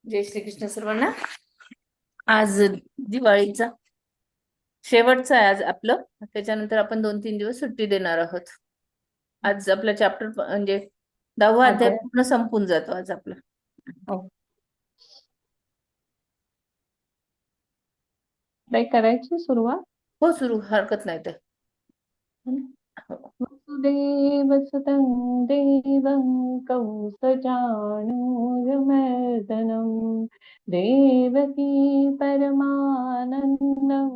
जय श्री कृष्ण सर्वांना. आज दिवाळीचा शेवटचा आहे आज आपलं. त्याच्यानंतर आपण 2-3 दिवस सुट्टी देणार आहोत. आज आपला चॅप्टर म्हणजे 10वा अध्याय अध्याय पूर्ण संपून जातो आज आपला. हो. काय करायची सुरुवात? हो, सुरू, हरकत नाही तर. हो. वसुदेवसुतं देवं कौसजानूरमर्दनं देवकी परमानन्दं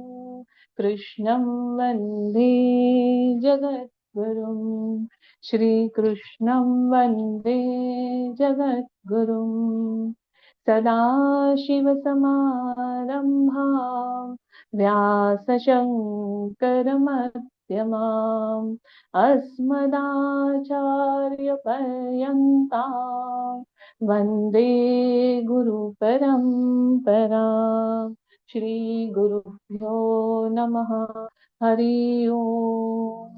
कृष्णं वन्दे जगद्गुरुं श्रीकृष्णं वन्दे जगद्गुरुं सदाशिवसमारम्भां व्यासशङ्करमध्यमाम् अस्मदाचार्यपर्यन्तां वन्दे गुरुपरम्परा. श्रीगुरुभ्यो नमः. हरि ओम.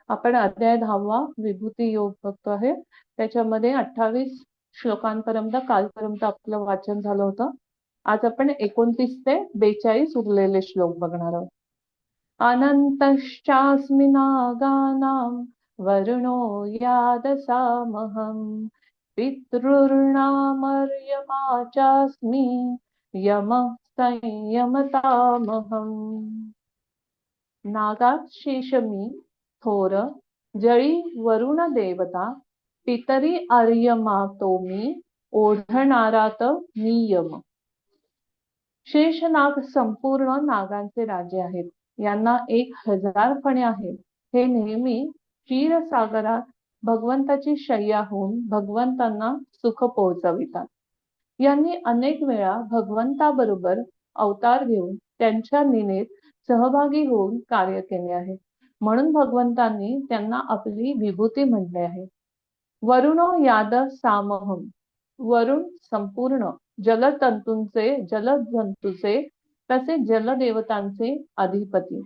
आपण अध्याय 10वा विभूती योग बघतो आहे. त्याच्यामध्ये 28 श्लोकांपर्यंत कालपर्यंत आपलं वाचन झालं होतं. आज आपण 29 ते 42 उरलेले श्लोक बघणार आहोत. अनन्तश्चास्मि नागानां वरुणो यादसामहं पितॄणामर्यमा चास्मि यमः संयमतामहम्. नागात शेष मी थोर, जळी वरुण देवता, पितरी आर्यमा तो मी, ओढणारात मी यम. शेषनाग संपूर्ण नागांचे राजे आहेत. यांना 1000 फणे आहेत. हे नेहमी क्षीरसागरात भगवंताची शय्या होऊन भगवंतांना सुख पोहोचवितात. यांनी अनेक वेळा भगवंताबरोबर अवतार घेऊन त्यांच्या लीलेत सहभागी होऊन कार्य केले आहे. म्हणून भगवंतांनी त्यांना आपली विभूती म्हटले आहे. वरुणो याद सामहम. वरुण संपूर्ण जलजंतूंचे तसे जलदेवतांचे अधिपती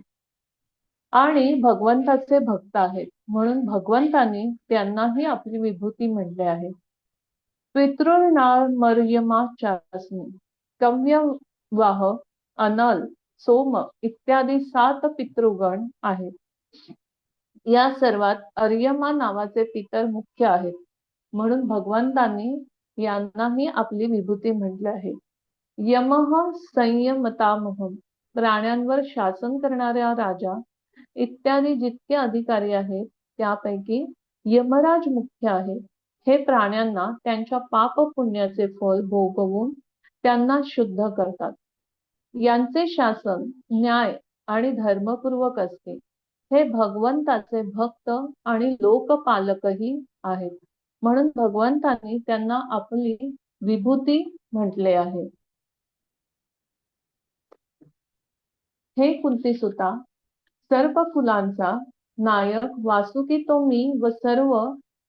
आणि भगवंताचे भक्त आहेत. म्हणून भगवंतांनी त्यांनाही आपली विभूती म्हटले आहे. पितॄणामर्यमा चास्मि. कव्यवाह, अनल, सोम इत्यादी 7 पितृगण आहेत. या सर्वात अर्यमा नावाचे पितर मुख्य आहेत. म्हणून भगवंतांनी यांनाही आपली विभूती म्हटले आहे. यमः संयमतामहं. प्राण्यांवर शासन करणारा राजा इत्यादी जितके अधिकारी आहेत त्यापैकी यमराज मुख्य आहे. हे प्राण्यांना त्यांच्या पाप पुण्याचे फळ भोगवून त्यांना शुद्ध करतात. यांचे शासन न्याय आणि धर्मपूर्वक असते. हे भगवंताचे भक्त आणि लोकपालकही आहेत. म्हणून भगवंतांनी त्यांना आपली विभूती म्हटले आहे. हे कुंतीसुता, सर्व फुलांचा नायक वासुकी तो मी व सर्व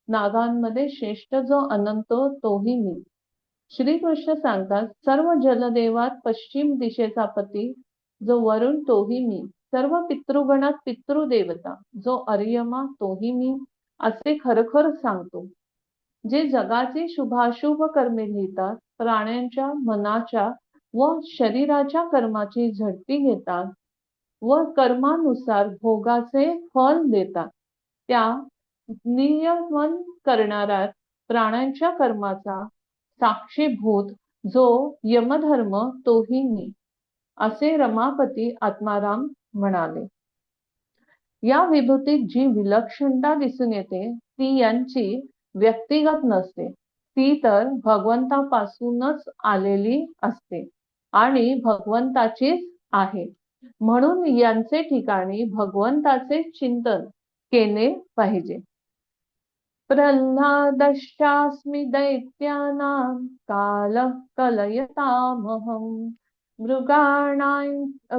नागांमध्ये श्रेष्ठ जो अनंत तोही मी. श्रीकृष्ण सांगतात, सर्व जलदेवात पश्चिम दिशेचा पती जो वरुण तोही मी. सर्व पितृगणात पितृदेवता जो अर्यमा तोही मी असे खरखर सांगतो. जे जगाचे शुभाशुभ कर्मे लिहितात, प्राण्यांच्या मनाच्या व शरीराच्या कर्माची झडती घेतात व कर्मानुसार भोगाचे फल देतात, त्या नियमन करणाऱ्या प्राण्यांच्या कर्माचा साक्षीभूत जो यमधर्म तोही मी, असे रमापती आत्माराम म्हणाले. या विभूतीत जी विलक्षणता दिसून येते ती यांची व्यक्तिगत नसते. ती तर भगवंतापासूनच आलेली असते आणि भगवंताचीच आहे. म्हणून यांचे ठिकाणी भगवंताचे चिंतन केले पाहिजे. प्रल्हादश्चास्मि दैत्यानां कालः कलयतामहं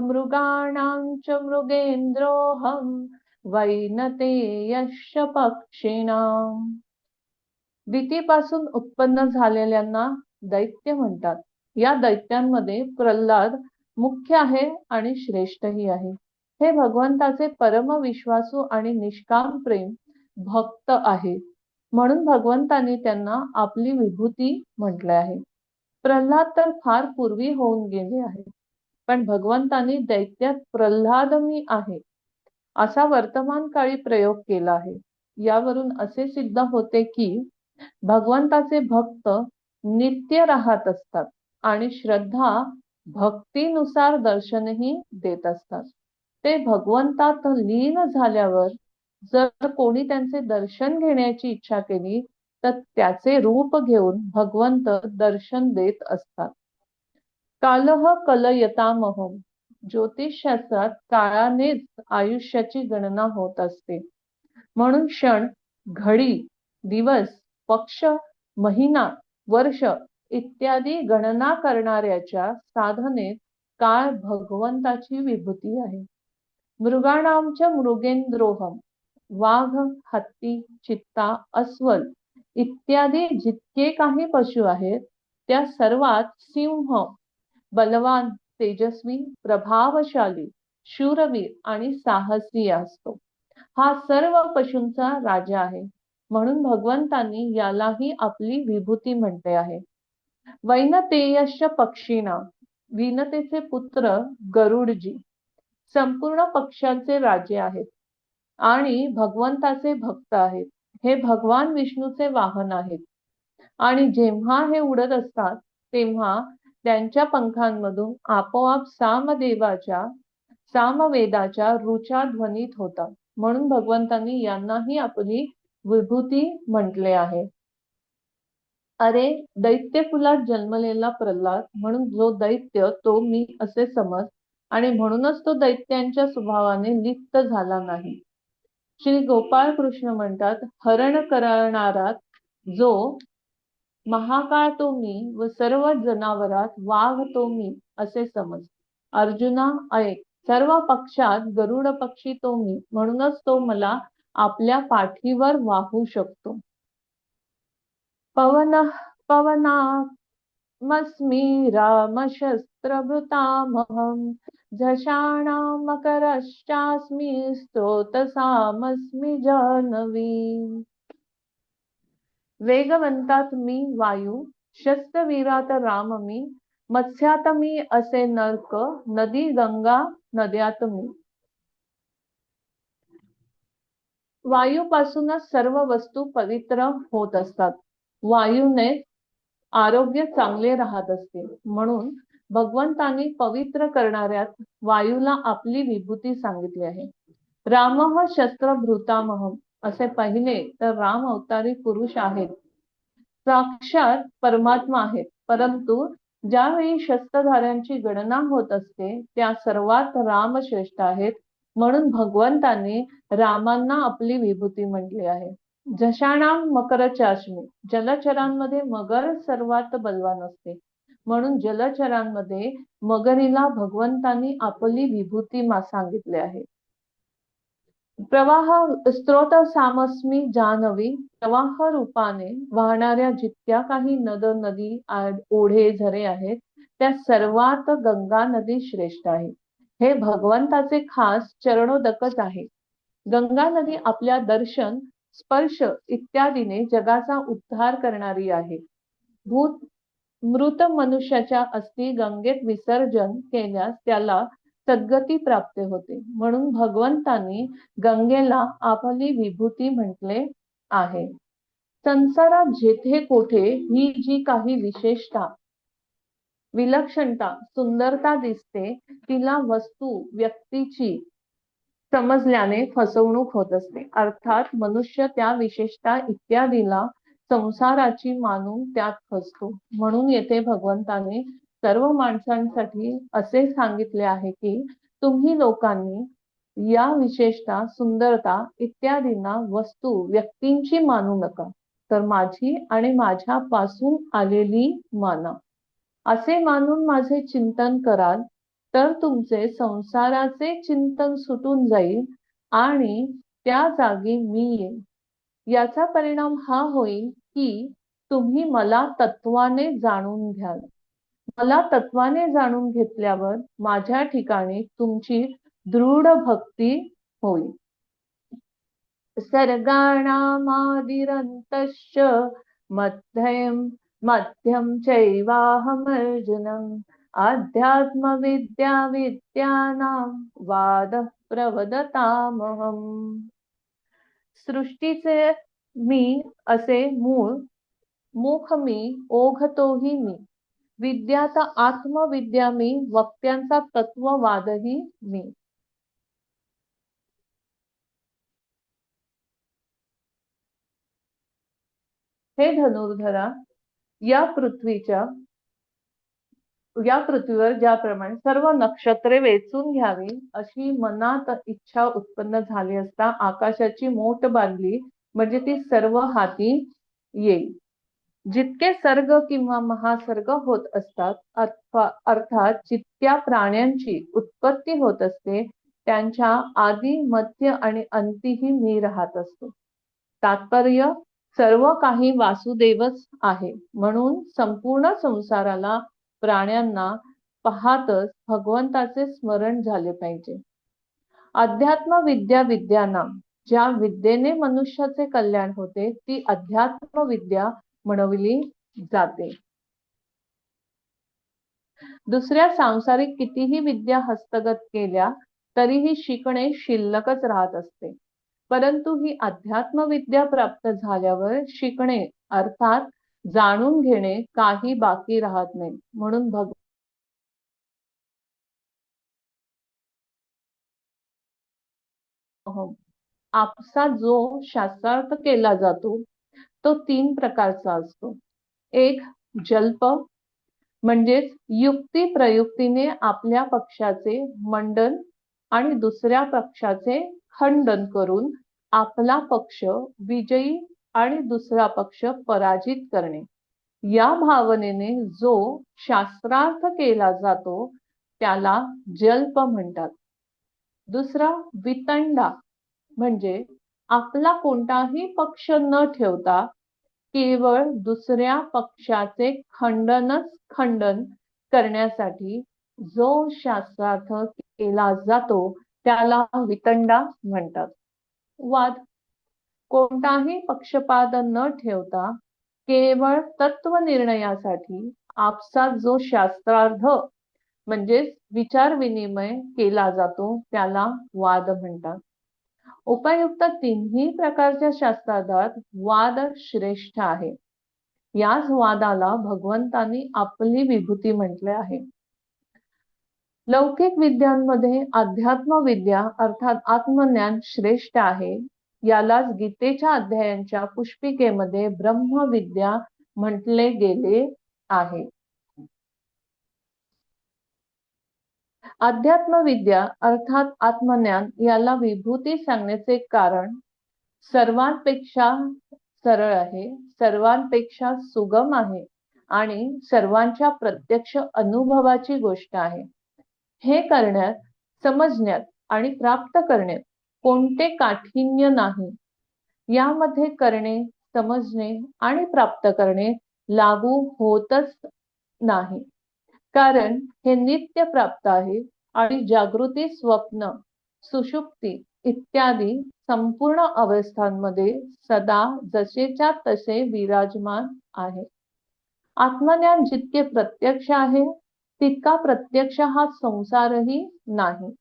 मृगाणां च मृगेन्द्रोऽहं वैनतेयश्च पक्षिणां. दितीपासून उत्पन्न झालेल्यांना दैत्य म्हणतात. या दैत्यांमध्ये प्रल्हाद मुख्य आहे आणि श्रेष्ठही आहे. हे भगवंताचे परम विश्वासू आणि निष्काम प्रेम भक्त आहे. म्हणून भगवंतांनी त्यांना आपली विभूती म्हटले आहे. प्रल्हाद तर फार पूर्वी होऊन गेले आहे, पण भगवंतांनी दैत्यात प्रल्हाद मी आहे असा वर्तमान काळी प्रयोग केला आहे. यावरून असे सिद्ध होते की भगवंताचे भक्त नित्य राहत असतात आणि श्रद्धा भक्तीनुसार दर्शनही देत असतात. ते भगवंतात लीन झाल्यावर जर कोणी त्यांचे दर्शन घेण्याची इच्छा केली तर त्याचे रूप घेऊन भगवंत दर्शन देत असतात. कालः कलयतामहम. ज्योतिषशास्त्रात काळानेच आयुष्याची गणना होत असते. म्हणून क्षण, घडी, दिवस, पक्ष, महिना, वर्ष इत्यादी गणना करणाऱ्याच्या साधनेत काळ भगवंताची विभूती आहे. मृगाणांच मृगेंद्रोहम. वाघ, हत्ती, चित्ता, अस्वल इत्यादी जितके काही पशु आहेत त्या सर्वात सिंह बलवान, तेजस्वी, प्रभावशाली, शूरवीर आणि साहसी असतो. हा सर्व पशूंचा राजा आहे. म्हणून भगवंतांनी यालाही आपली विभूती म्हटले आहे. वैनतेयश्च पक्षिणा. विनतेचे पुत्र गरुडजी संपूर्ण पक्ष्यांचे राजे आहेत आणि भगवंताचे भक्त आहेत. हे भगवान विष्णूचे वाहन आहेत आणि जेव्हा हे उडत असतात तेव्हा त्यांच्या पंखांमधून आपोआप सामवेदाच्या रुचा ध्वनित होतात. म्हणून भगवंतांनी यांनाही आपली विभूती म्हटले आहे. अरे दैत्य कुलात जन्मलेला प्रल्हाद, म्हणून जो दैत्य तो मी असे समज आणि म्हणूनच तो दैत्यांच्या स्वभावाने लिप्त झाला नाही. श्री गोपाळ कृष्ण म्हणतात, हरण करणारात जो महाकाळ तो मी व सर्व जनावरात वाघ तो मी असे समज. अर्जुना ऐक, सर्व पक्षात गरुड पक्षी तो मी, म्हणूनच तो मला आपल्या पाठीवर वाहू शकतो. पवनः पवनामस्मि रामशस्त्रभृतामहं. झषाणां मकरश्चास्मि स्रोतसामस्मि जाह्नवी. वेगवंतात मी वायू, शस्त्रवीरात राम मी, मत्स्यात मी असे नरक, नदी गंगा नद्यात मी. वायूपासूनच सर्व वस्तू पवित्र होत असतात. वायूने आरोग्य चांगले राहत असते. म्हणून भगवंतांनी पवित्र करणाऱ्यात वायूला आपली विभूती सांगितली आहे. रामः शस्त्रभृतामहं. असे पाहिले तर राम अवतारी पुरुष आहेत, साक्षात परमात्मा आहेत. परंतु ज्यावेळी शस्त्रधाऱ्यांची गणना होत असते त्या सर्वात राम श्रेष्ठ आहेत. म्हणून भगवंतांनी रामांना आपली विभूती म्हटली आहे. झषाणां मकरचास्मि. जलचरांमध्ये मगर सर्वात बलवान असते. म्हणून जलचरांमध्ये मगरीला भगवंतांनी आपली विभूती सांगितले आहे. प्रवाह स्त्रोत सामस्मी जान्हवी. प्रवाह रूपाने वाहणाऱ्या जितक्या काही नद नदी ओढे झरे आहेत त्या सर्वात गंगा नदी श्रेष्ठ आहे. हे भगवंताचे खास चरणोदकच आहे. गंगा नदी आपल्या दर्शन, स्पर्श इत्यादीने जगाचा उद्धार करणारी आहे. मृत मनुष्याच्या अस्थी गंगेत विसर्जन केल्यास त्याला सद्गती प्राप्त होते. म्हणून भगवंतांनी गंगेला आपली विभूती म्हटले आहे. संसारात जेथे कोठे ही जी काही विशेषता, विलक्षणता, सुंदरता दिसते तिला वस्तू, व्यक्तीची समजल्याने फसवणूक होत असते. अर्थात मनुष्य त्या विशेषता इत्यादीला संसाराची मानून त्यात फसतो. म्हणून येथे भगवंताने सर्व माणसांसाठी असे सांगितले आहे की तुम्ही लोकांनी या विशेषता, सुंदरता इत्यादींना वस्तू, व्यक्तींची मानू नका, तर माझी आणि माझ्यापासून आलेली माना. असे मानून माझे चिंतन कराल तर तुमचे संसाराचे चिंतन सुटून जाईल आणि त्या जागी मी येईन. याचा परिणाम हा होईल की तुम्ही मला तत्वाने जाणून घ्याल. मला तत्वाने जाणून घेतल्यावर माझ्या ठिकाणी तुमची दृढ भक्ती होईल. सर्गाणामादिरन्तश्च मध्यं मध्यं चैवाहमर्जुनम् अध्यात्मविद्या विद्यानां वादः प्रवदतामहम्. सृष्टीचे मी असे मूळ, मुख मी, ओघतोही मी. विद्याता आत्मविद्या मी, वक्त्यांचा तत्ववादही मी. हे धनुर्धरा, या पृथ्वीवर ज्याप्रमाणे सर्व नक्षत्रे वेचून घ्यावी अशी मनात इच्छा उत्पन्न झाली असता आकाशाची मोठ बांधली, म्हणजे ती सर्व हाती येईल. जितके सर्ग किंवा महासर्ग होत असतात, अर्थात जितक्या प्राण्यांची उत्पत्ती होत असते, त्यांच्या आदी मध्य आणि अंतीही मी राहत असतो. तात्पर्य, सर्व काही वासुदेवच आहे, म्हणून संपूर्ण संसाराला, प्राण्यांना पाहतच भगवंताचे स्मरण झाले पाहिजे. अध्यात्म विद्या विद्यानाम, ज्या विद्येने मनुष्याचे कल्याण होते ती अध्यात्म विद्या म्हणविली जाते. दुसऱ्या सांसारिक कितीही विद्या हस्तगत केल्या तरीही शिकणे शिल्लकच राहत असते. परंतु ही अध्यात्म विद्या प्राप्त झाल्यावर शिकणे अर्थात जाणून घेणे काही बाकी राहत नाही. म्हणून आपसा जो शास्त्रार्थ केला जातो तो 3 प्रकारचा असतो. एक जल्प, म्हणजेच युक्ती प्रयुक्तीने आपल्या पक्षाचे मंडन आणि दुसऱ्या पक्षाचे खंडन करून आपला पक्ष विजयी आणि दुसरा पक्ष पराजित करणे. या भावनेने जो शास्त्रार्थ केला जातो त्याला जल्प म्हणतात. दुसरा वितंडा, म्हणजे आपला कोणताही पक्ष न ठेवता केवळ दुसऱ्या पक्षाचे खंडन करण्यासाठी जो शास्त्रार्थ केला जातो त्याला वितंडा म्हणतात. वाद, कोणताही पक्षपात न ठेवता केवळ तत्वनिर्णयासाठी आपसात जो शास्त्रार्थ म्हणजेच विचार विनिमय केला जातो त्याला वाद म्हणतात. उपयुक्त तिन्ही प्रकारच्या शास्त्रार्थ वाद श्रेष्ठ आहे. याच वादाला भगवंतांनी आपली विभूती म्हटले आहे. लौकिक विद्यांमध्ये अध्यात्म विद्या अर्थात आत्मज्ञान श्रेष्ठ आहे. यालाच गीतेच्या अध्यायांच्या पुष्पिकेमध्ये ब्रह्मविद्या म्हटले गेले आहे. अध्यात्म विद्या अर्थात आत्मज्ञान याला विभूती सांगण्याचे कारण सर्वांपेक्षा सरळ आहे, सर्वांपेक्षा सुगम आहे आणि सर्वांच्या प्रत्यक्ष अनुभवाची गोष्ट आहे. हे करण्यात, समजण्यात आणि प्राप्त करण्यात कोणते काठिण्य नाही. यामध्ये करणे, समजणे आणि प्राप्त करणे लागू होतच नाही, कारण हे नित्य प्राप्त आहे आणि जागृती, स्वप्न, सुषुप्ती इत्यादी संपूर्ण अवस्थांमध्ये सदा जसेच्या तसे विराजमान आहे. आत्मज्ञान जितके प्रत्यक्ष आहे तितका प्रत्यक्ष हा संसारही नाही.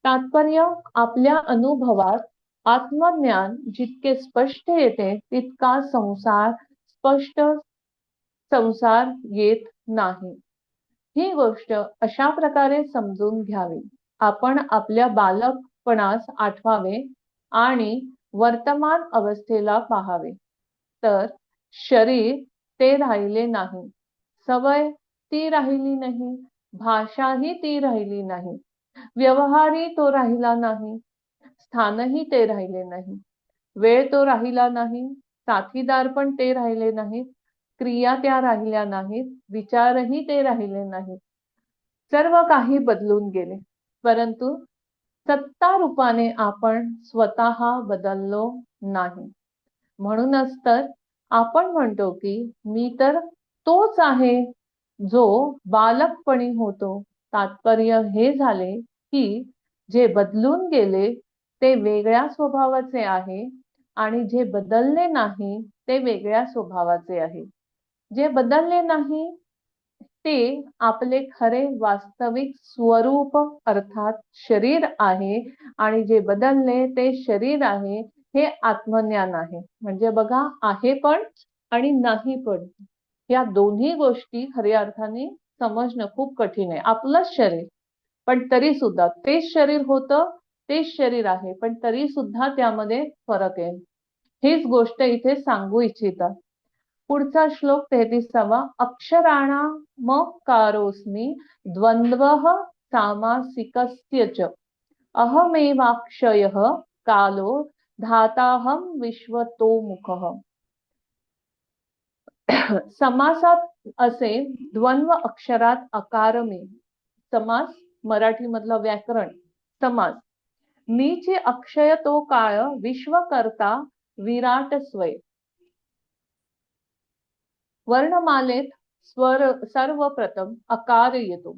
तात्पर्य, आपल्या अनुभवात आत्मज्ञान जितके स्पष्ट येते तितका संसार येत नाही. ही गोष्ट अशा प्रकारे समजून घ्यावी. आपण आपल्या बालपणास आठवावे आणि वर्तमान अवस्थेला पाहावे, तर शरीर ते राहिले नाही, सवय ती राहिली नाही, भाषाही ती राहिली नाही, व्यवहारही तो राहिला नाही, स्थानही ते राहिले नाही, वेळ तो राहिला नाही, साथीदार पण ते राहिले नाहीत, क्रिया त्या राहिल्या नाहीत, विचारही ते राहिले नाहीत. सर्व काही बदलून गेले, परंतु सत्ता रूपाने आपण स्वतः बदललो नाही. म्हणूनच तर आपण म्हणतो की मी तर तोच आहे जो बालकपणी होतो. तात्पर्य हे झाले की जे बदलून गेले ते वेगळ्या स्वभावाचे आहे आणि जे बदलले नाही ते वेगळ्या स्वभावाचे आहे. जे बदलले नाही ते आपले खरे वास्तविक स्वरूप अर्थात शरीर आहे, आणि जे बदलले ते शरीर आहे हे आत्मज्ञान आहे. म्हणजे बघा, आहे पण आणि नाही पण, या दोन्ही गोष्टी खऱ्या अर्थाने समजणं खूप कठीण आहे. आपलंच शरीर, पण तरी सुद्धा तेच शरीर होतं, तेच शरीर आहे, पण तरी सुद्धा त्यामध्ये फरक आहे. हीच गोष्ट इथे सांगू इच्छितात. पुढचा श्लोक 33वा. अक्षराणामकारोऽस्मि द्वन्द्वः सामासिकस्य च अहमेवाक्षयः कालो धाताहं विश्वतोमुखः. समासात असे द्वंद्व अक्षरात अकारमे. समास मराठीमधलं व्याकरण. समास. मीचे अक्षय तो काळ विश्वकर्ता विराट स्वय. वर्णमालेत स्वर सर्वप्रथम अकार येतो.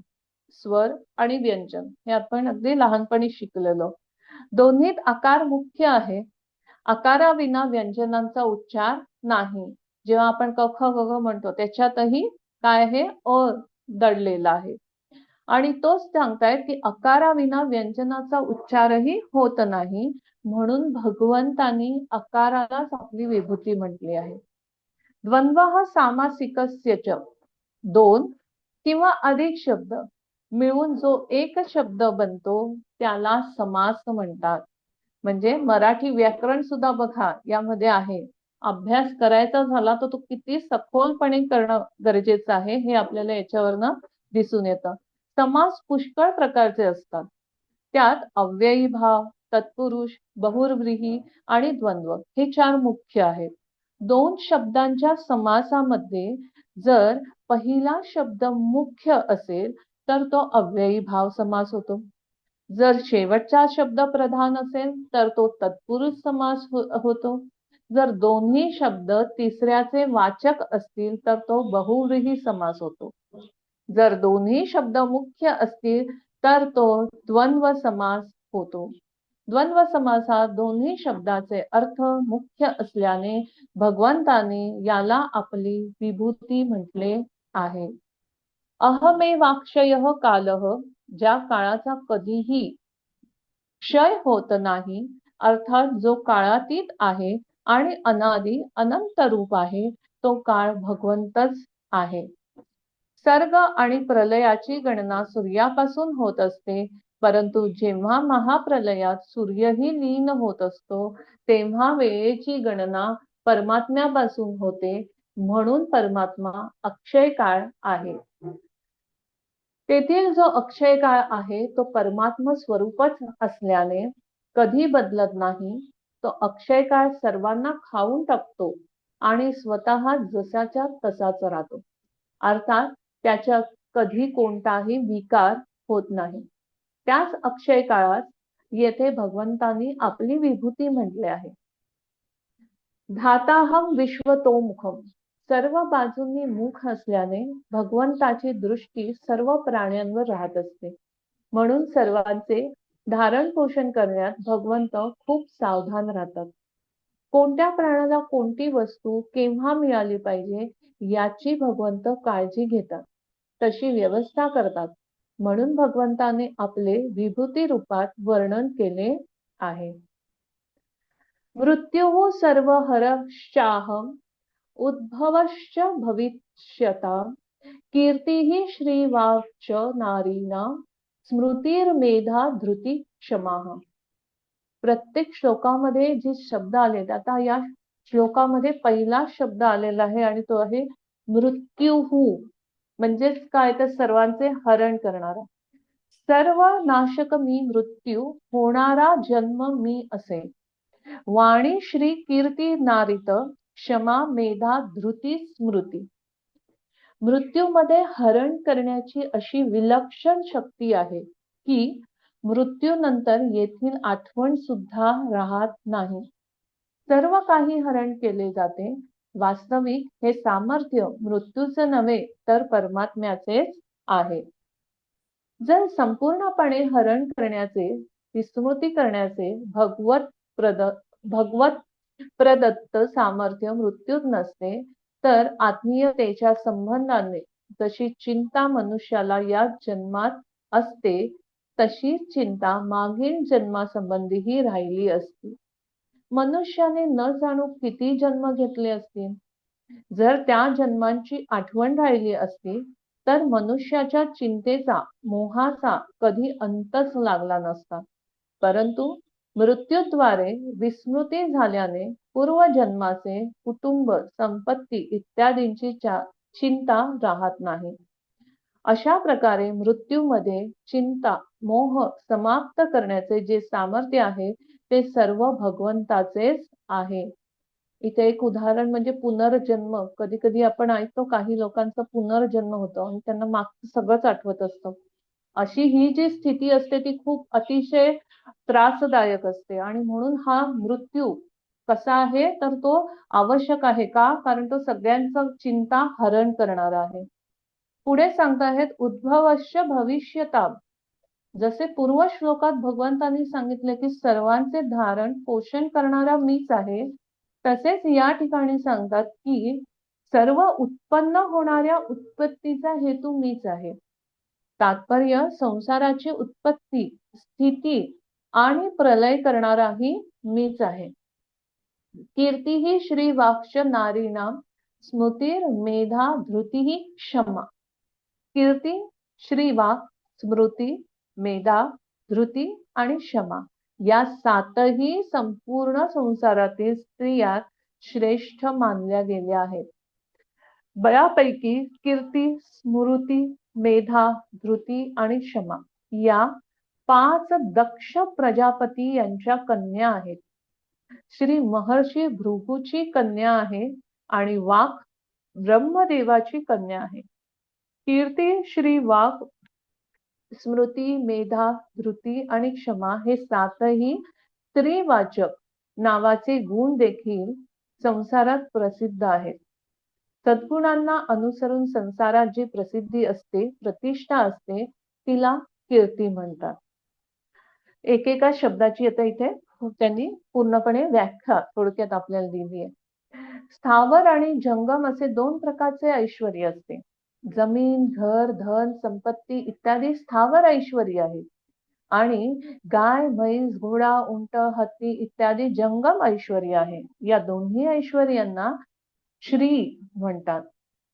स्वर आणि व्यंजन हे आपण अगदी लहानपणी शिकलेलो. दोन्हीत आकार मुख्य आहे. आकाराविना व्यंजनांचा उच्चार नाही. जेव्हा आपण क ख ग घ म्हणतो त्याच्यातही काय आहे, अ दडलेला आहे. आणि तोच सांगतायत की अकाराविना व्यंजनाचा उच्चारही होत नाही, म्हणून भगवंतानी अकारालाच आपली विभूती म्हटली आहे. द्वंद्वः सामासिकस्य च. दोन किंवा अधिक शब्द मिळून जो एक शब्द बनतो त्याला समास म्हणतात. म्हणजे मराठी व्याकरण सुद्धा बघा यामध्ये आहे. अभ्यास करायचा झाला तर तो किती सखोलपणे करणं गरजेचं आहे हे आपल्याला याच्यावरनं दिसून येतं. समास पुष्कळ प्रकारचे असतात. त्यात अव्ययी भाव, तत्पुरुष, बहुव्रीही आणि द्वंद्व हे चार मुख्य आहेत. दोन शब्दांच्या समासामध्ये जर पहिला शब्द मुख्य असेल तर तो अव्ययी भाव समास होतो. जर शेवटचा शब्द प्रधान असेल तर तो तत्पुरुष समास होतो. जर दोन्ही शब्द तिसऱ्याचे वाचक असतील तर तो बहुव्रीही समास होतो. जर दोन्ही शब्द मुख्य असतील तर तो द्वंद्व समास होतो. द्वंद्व समासात दोन्ही शब्दाचे अर्थ मुख्य असल्याने भगवंताने याला आपली विभूती म्हटले आहे. अहमेवाक्षयः कालः. ज्या काळाचा कधीही क्षय होत नाही, अर्थात जो काळातीत आहे आणि अनादी अनंत रूप आहे, तो काळ भगवंतच आहे. सर्ग आणि प्रलयाची गणना सूर्यापासून होत असते, परंतु जेव्हा महाप्रलयात सूर्यही लीन होत असतो तेव्हा वेळेची गणना परमात्म्यापासून होते, म्हणून परमात्मा अक्षय काळ आहे. तेथील जो अक्षय काळ आहे तो परमात्म स्वरूपच असल्याने कधी बदलत नाही. तो अक्षय काळ सर्वांना खाऊन टाकतो आणि स्वतः जसाच्या तसाच राहतो. अर्थात त्याच्या कधी कोणताही विकार होत नाही. त्याच अक्षय काळात येथे भगवंतांनी आपली विभूती म्हटले आहे. धाताहं विश्वतोमुखम. सर्व बाजूंनी मुख असल्याने भगवंताची दृष्टी सर्व प्राण्यांवर राहत असते, म्हणून सर्वांचे धारण पोषण करण्यात भगवंत खूप सावधान राहतात. कोणत्या प्राण्याला कोणती वस्तू केव्हा मिळाली पाहिजे याची भगवंत काळजी घेतात, तशी व्यवस्था करतात, म्हणून भगवंताने आपले विभूती रूपात वर्णन केले आहे. मृत्युः सर्वहरश्चाहम् उद्भवश्च भविष्यताम् कीर्तिः श्रीवाक्च नारीणां स्मृतिर्मेधा धृती क्षमाः. प्रत्येक श्लोकामध्ये जे शब्द आलेत, आता या श्लोकामध्ये पहिला शब्द आलेला आहे आणि तो आहे मृत्युः. म्हणजेच काय, तर सर्वांचे हरण करणारा. सर्व नाशक मी मृत्यू, होणारा जन्म मी असे. वाणी श्री कीर्ती नारित, क्षमा मेधा धृती स्मृती. मृत्यूमध्ये हरण करण्याची अशी विलक्षण शक्ती आहे की मृत्यूनंतर येथील आठवण सुद्धा राहत नाही. सर्व काही हरण केले जाते. वास्तविक हे सामर्थ्य मृत्यूचे नव्हे तर परमात्म्याचेच आहे. जर संपूर्णपणे हरण करण्याचे, विस्मृती करण्याचे भगवत प्रदत्त सामर्थ्य मृत्यूत नसते तर आत्मीयतेच्या संबंधाने जशी चिंता मनुष्याला या जन्मात असते तशीच चिंता मागील जन्मासंबंधीही राहिली असती. मनुष्याने न जाणू किती जन्म घेतले असतील. जर त्या जन्मांची आठवण राहिली असती तर मनुष्याच्या चिंतेचा, मोहाचा कधी अंतच लागला नसता. परंतु मृत्यूद्वारे विस्मृती झाल्याने पूर्वजन्माचे, कुटुंब, संपत्ती इत्यादींची चिंता राहत नाही. अशा प्रकारे मृत्यूमध्ये चिंता, मोह समाप्त करण्याचे जे सामर्थ्य आहे ते सर्व भगवंताचेच आहे. इथे एक उदाहरण म्हणजे पुनर्जन्म. कधी कधी आपण ऐकतो काही लोकांचा पुनर्जन्म होतो आणि त्यांना मागचं सगळंच आठवत असतं. अशी ही जी स्थिती असते ती खूप अतिशय त्रासदायक असते आणि म्हणून हा मृत्यू कसा आहे तर तो आवश्यक आहे. का? कारण तो सगळ्यांचं चिंता हरण करणारा आहे. पुढे सांगताहेत उद्भवश्य भविष्यताम. जसे पूर्व श्लोकात भगवंतांनी सांगितले की सर्वांचे धारण पोषण करणारा मीच आहे, तसेच या ठिकाणी सांगतात की सर्व उत्पन्न होणाऱ्या उत्पत्तीचा हेतू मीच आहे. तात्पर्य संसाराची उत्पत्ती, स्थिती आणि प्रलय करणाराही मीच आहे. कीर्ती श्री वाक्ष नारीणाम स्मृतिर मेधा धृती क्षमा. कीर्ती, श्रीवाक, स्मृती, मेधा, धृती आणि क्षमा या सातही संपूर्ण संसारातील स्त्रियात श्रेष्ठ मानल्या गेल्या आहेत. बऱ्यापैकी कीर्ती, स्मृती, मेधा, धृती आणि क्षमा या 5 दक्ष प्रजापती यांच्या कन्या आहेत. श्री महर्षी भृगूची कन्या आहे आणि वाक ब्रह्मदेवाची कन्या आहे. कीर्ती, श्री वाक, स्मृती, मेधा, धृती आणि क्षमा हे 7ही स्त्रीवाचक नावाचे गुण देखील संसारात प्रसिद्ध आहेत. सद्गुणांना अनुसरून संसारात जी प्रसिद्धी असते, प्रतिष्ठा असते, तिला कीर्ती म्हणतात. एकेका शब्दाची आता इथे त्यांनी पूर्णपणे व्याख्या थोडक्यात आपल्याला दिली आहे. स्थावर आणि जंगम असे 2 प्रकारचे ऐश्वर्य असते. जमीन, घर, धन, संपत्ती इत्यादी स्थावर ऐश्वर्य आहेत आणि गाय, म्हैस, घोडा, उंट, हत्ती इत्यादी जंगम ऐश्वर्य आहे. या दोन्ही ऐश्वर्यांना श्री म्हणतात.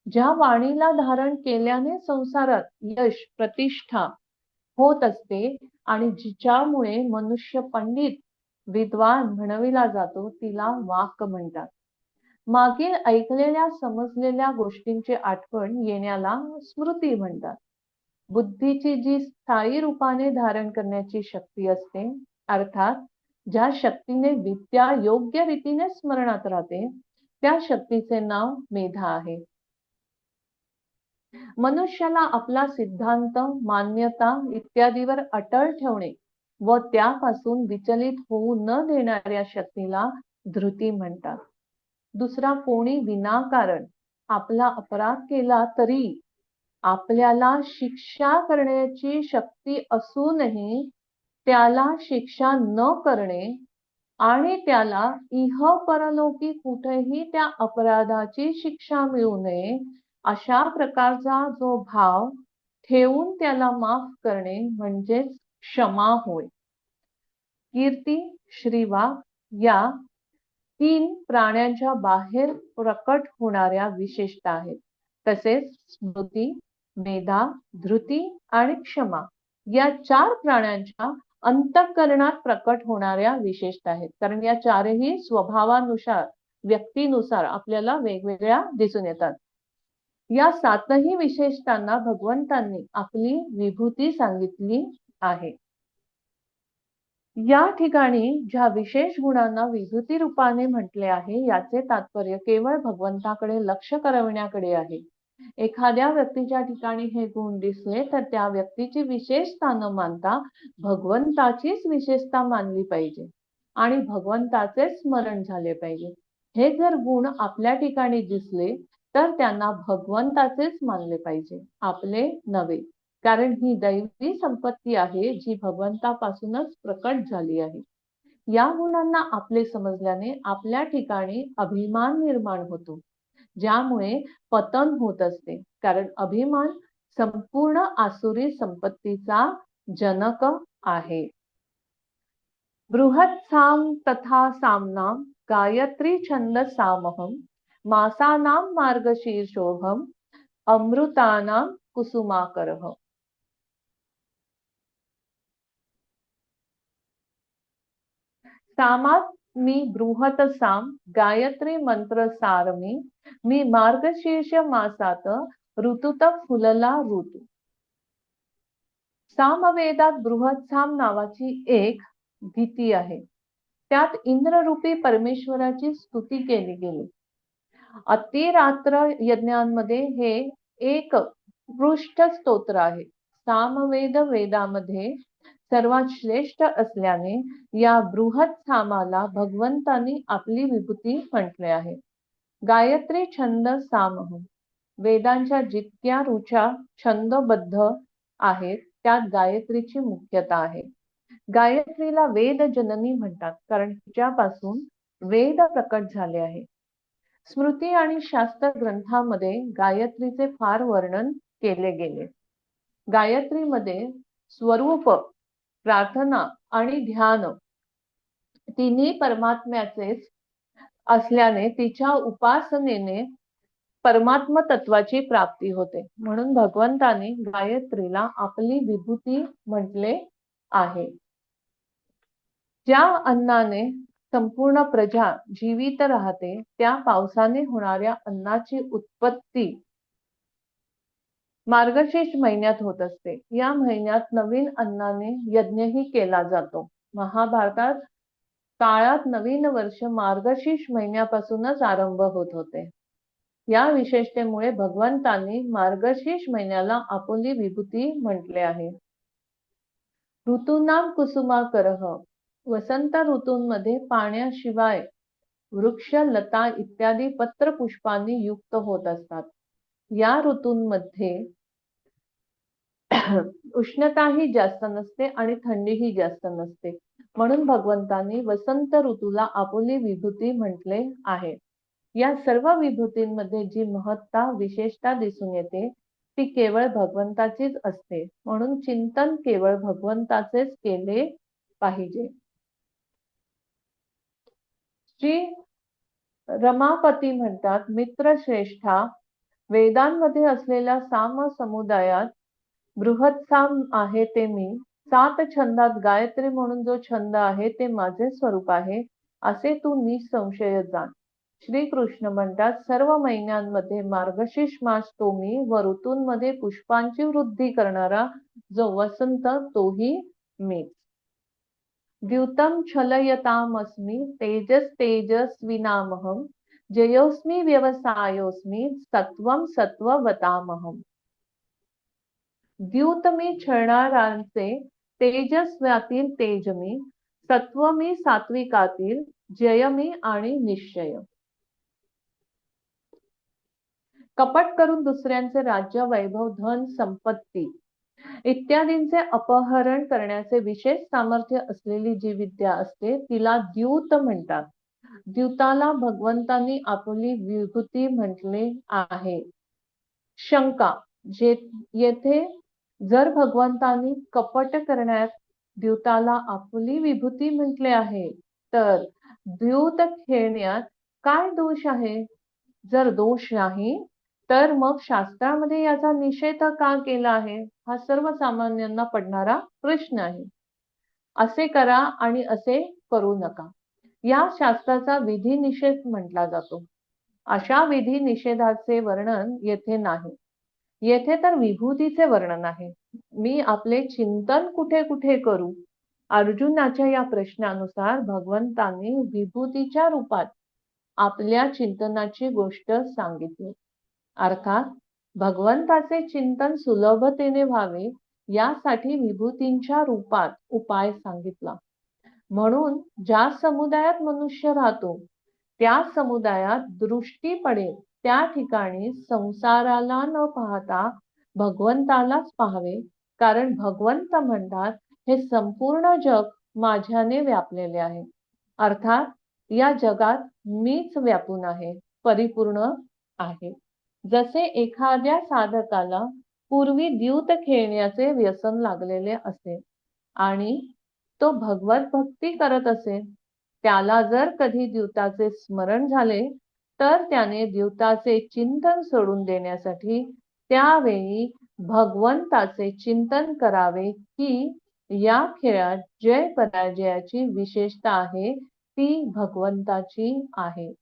ज्या वाणीला धारण केल्याने संसारात यश, प्रतिष्ठा होत असते आणि जिच्यामुळे मनुष्य पंडित, विद्वान म्हणविला जातो तिला वाक म्हणतात. मागील ऐकलेल्या, समजलेल्या गोष्टींची आठवण येण्याला स्मृती म्हणतात. बुद्धीची जी स्थायी रूपाने धारण करण्याची शक्ती असते, अर्थात ज्या शक्तीने विद्या योग्य रीतीने स्मरणात राहते, त्या शक्तीचे नाव मेधा आहे. मनुष्याला आपला सिद्धांत, मान्यता इत्यादीवर अटळ ठेवणे व त्यापासून विचलित होऊ न देणाऱ्या शक्तीला धृती म्हणतात. दुसरा कोणी विनाकारण आपला अपराध केला तरी आपल्याला शिक्षा करण्याची शक्ती असूनही त्याला शिक्षा न करणे आणि त्याला इह परलोकी कुठेही त्या अपराधाची शिक्षा मिळू नये अशा प्रकारचा जो भाव ठेवून त्याला माफ करणे म्हणजेच क्षमा होय. कीर्ती, श्रीवाक या 3 प्राण्यांच्या बाहेर प्रकट होणाऱ्या विशेषता आहेत. तसेच स्मृती, मेधा, धृती आणि क्षमा या 4 प्राण्यांच्या अंतःकरणात प्रकट होणाऱ्या विशेषता आहेत. कारण या 4ही स्वभावानुसार, व्यक्तीनुसार आपल्याला वेगवेगळ्या दिसून येतात. या 7ही विशेषतांना भगवंतांनी आपली विभूती सांगितली आहे. या ठिकाणी ज्या विशेष गुणांना विभूती रूपाने म्हटले आहे याचे तात्पर्य केवळ भगवंताकडे लक्ष करविण्याकडे आहे. एखाद्या व्यक्तीच्या ठिकाणी हे गुण दिसले तर त्या व्यक्तीची विशेषता न मानता भगवंताचीच विशेषता मानली पाहिजे आणि भगवंताचे स्मरण झाले पाहिजे. हे जर गुण आपल्या ठिकाणी दिसले तर त्यांना भगवंताचेच मानले पाहिजे, आपले नव्हे. कारण ही दैवी संपत्ती आहे जी भगवंतापासूनच प्रकट झाली आहे. या गुणांना आपले समजल्याने आपल्या ठिकाणी अभिमान निर्माण होतो. ज्यामुळे पतन होत असते, कारण अभिमान संपूर्ण आसुरी संपत्तीचा जनक आहे. बृहत् साम तथा सामनाम गायत्री छंद सामहम मासानां मार्गशीर्षोभम अमृतानां कुसुमाकरः. सामात मी बृहत साम गायत्री मंत्र सारमी मी मार्गशीर्ष मासात ऋतुत फुलला ऋतू. सामवेदात बृहत साम नावाची एक गीती आहे. त्यात इंद्ररूपी परमेश्वराची स्तुती केली गेली. अतिरात्र यज्ञांमध्ये हे एक पृष्ठ स्तोत्र आहे. सामवेद वेदामध्ये सर्वात श्रेष्ठ असल्याने या बृहत सामाला भगवंतांनी आपली विभूती म्हटले आहे. गायत्री छंद सामह, वेदांच्या जितक्या ऋचा छंदबद्ध आहेत त्यात गायत्रीची मुख्यता आहे. गायत्रीला वेद जननी म्हणतात, कारण तिच्यापासून वेद प्रकट झाले आहे. स्मृती आणि शास्त्र ग्रंथामध्ये गायत्रीचे फार वर्णन केले गेले. गायत्रीमध्ये स्वरूप, प्रार्थना आणि ध्यान तिन्ही परमात्म्याचेच असल्याने तिच्या उपासनेने परमात्म तत्वाची प्राप्ती होते. म्हणून भगवंताने गायत्रीला आपली विभूती म्हटले आहे. ज्या अन्नाने संपूर्ण प्रजा जीवित राहते त्या पावसाने होणाऱ्या अन्नाची उत्पत्ती मार्गशीर्ष महिन्यात होत असते. या महिन्यात नवीन अन्नाने यज्ञही केला जातो. महाभारतात काळात नवीन वर्ष मार्गशीर्ष महिन्यापासूनच आरंभ होत होते. या विशेषतेमुळे भगवंतांनी मार्गशीर्ष महिन्याला आपुली विभूती म्हटले आहे. ऋतूनाम कुसुमाकरः, वसंत ऋतूंमध्ये पाण्याशिवाय वृक्ष, लता इत्यादी पत्र पुष्पांनी युक्त होत असतात. या ऋतूंमध्ये उष्णताही जास्त नसते आणि थंडीही जास्त नसते. म्हणून भगवंतांनी वसंत ऋतूला आपुली विभूती म्हटले आहे. या सर्व विभूतींमध्ये जी महत्ता, विशेषता दिसून येते ती केवळ भगवंताचीच असते. म्हणून चिंतन केवळ भगवंताचेच केले पाहिजे. श्री रमापती म्हणतात, मित्रश्रेष्ठा, वेदांमध्ये असलेल्या साम समुदायात बृहत साम आहे ते मी. 7 छंदात गायत्री म्हणून जो छंद आहे ते माझे स्वरूप आहे, असे तू निसंशय जाण. श्रीकृष्ण म्हणतात, सर्व महिन्यांमध्ये मार्गशीर्ष मास तो मी व ऋतूंमध्ये पुष्पांची वृद्धी करणारा जो वसंत तोही मी. द्युतं छलयतामस्मि तेजस्तेजस्विनामहं जयोस्मि व्यवसायोस्मि सत्वं सत्ववतामहं. द्यूत मी छळणाऱ्यांचे, तेजस्व्यातील तेज मी, सत्व मी सात्विकातील, जय मी आणि निश्चय. कपट करून दुसऱ्यांचे राज्य, वैभव, धन, संपत्ती इत्यादींचे अपहरण करण्याचे विशेष सामर्थ्य असलेली जी विद्या असते तिला द्यूत म्हणतात. द्यूताला भगवंतांनी आपुली विभूती म्हटले आहे. शंका, येथे जर भगवंतांनी कपट करण्यात द्यूताला आपुली विभूती म्हटले आहे तर द्यूत खेळण्यात काय दोष आहे? जर दोष नाही तर मग शास्त्रामध्ये याचा निषेध का केला आहे, हा सर्वसामान्यांना पडणारा प्रश्न आहे. असे करा आणि असे करू नका या शास्त्राचा विधी निषेध म्हटला जातो. अशा विधी निषेधाचे वर्णन येथे नाही. येथे तर विभूतीचे वर्णन आहे. मी आपले चिंतन कुठे कुठे करू? अर्जुनाच्या या प्रश्नानुसार भगवंतांनी विभूतीच्या रूपात आपल्या चिंतनाची गोष्ट सांगितली. अर्थात भगवंताचे चिंतन सुलभतेने व्हावे यासाठी विभूतींच्या रूपात उपाय सांगितला. म्हणून ज्या समुदायात मनुष्य राहतो त्या समुदायात दृष्टी पडेल त्या ठिकाणी संसाराला न पाहता भगवंतालाच पाहावे, कारण भगवंत म्हणतात हे संपूर्ण जग माझ्याने व्यापलेले आहे. अर्थात या जगात मीच व्यापून आहे, परिपूर्ण आहे. जसे एखाद्या साधकाला पूर्वी द्यूत खेळण्याचे व्यसन लागलेले असेल आणि तो भगवत भक्ती करत असेल, त्याला जर कधी द्यूताचे स्मरण झाले तर त्याने द्यूताचे चिंतन सोडून देण्यासाठी त्यावेळी भगवंताचे चिंतन करावे ही या खेळात जय पराजयाची विशेषता आहे ती भगवंताची आहे.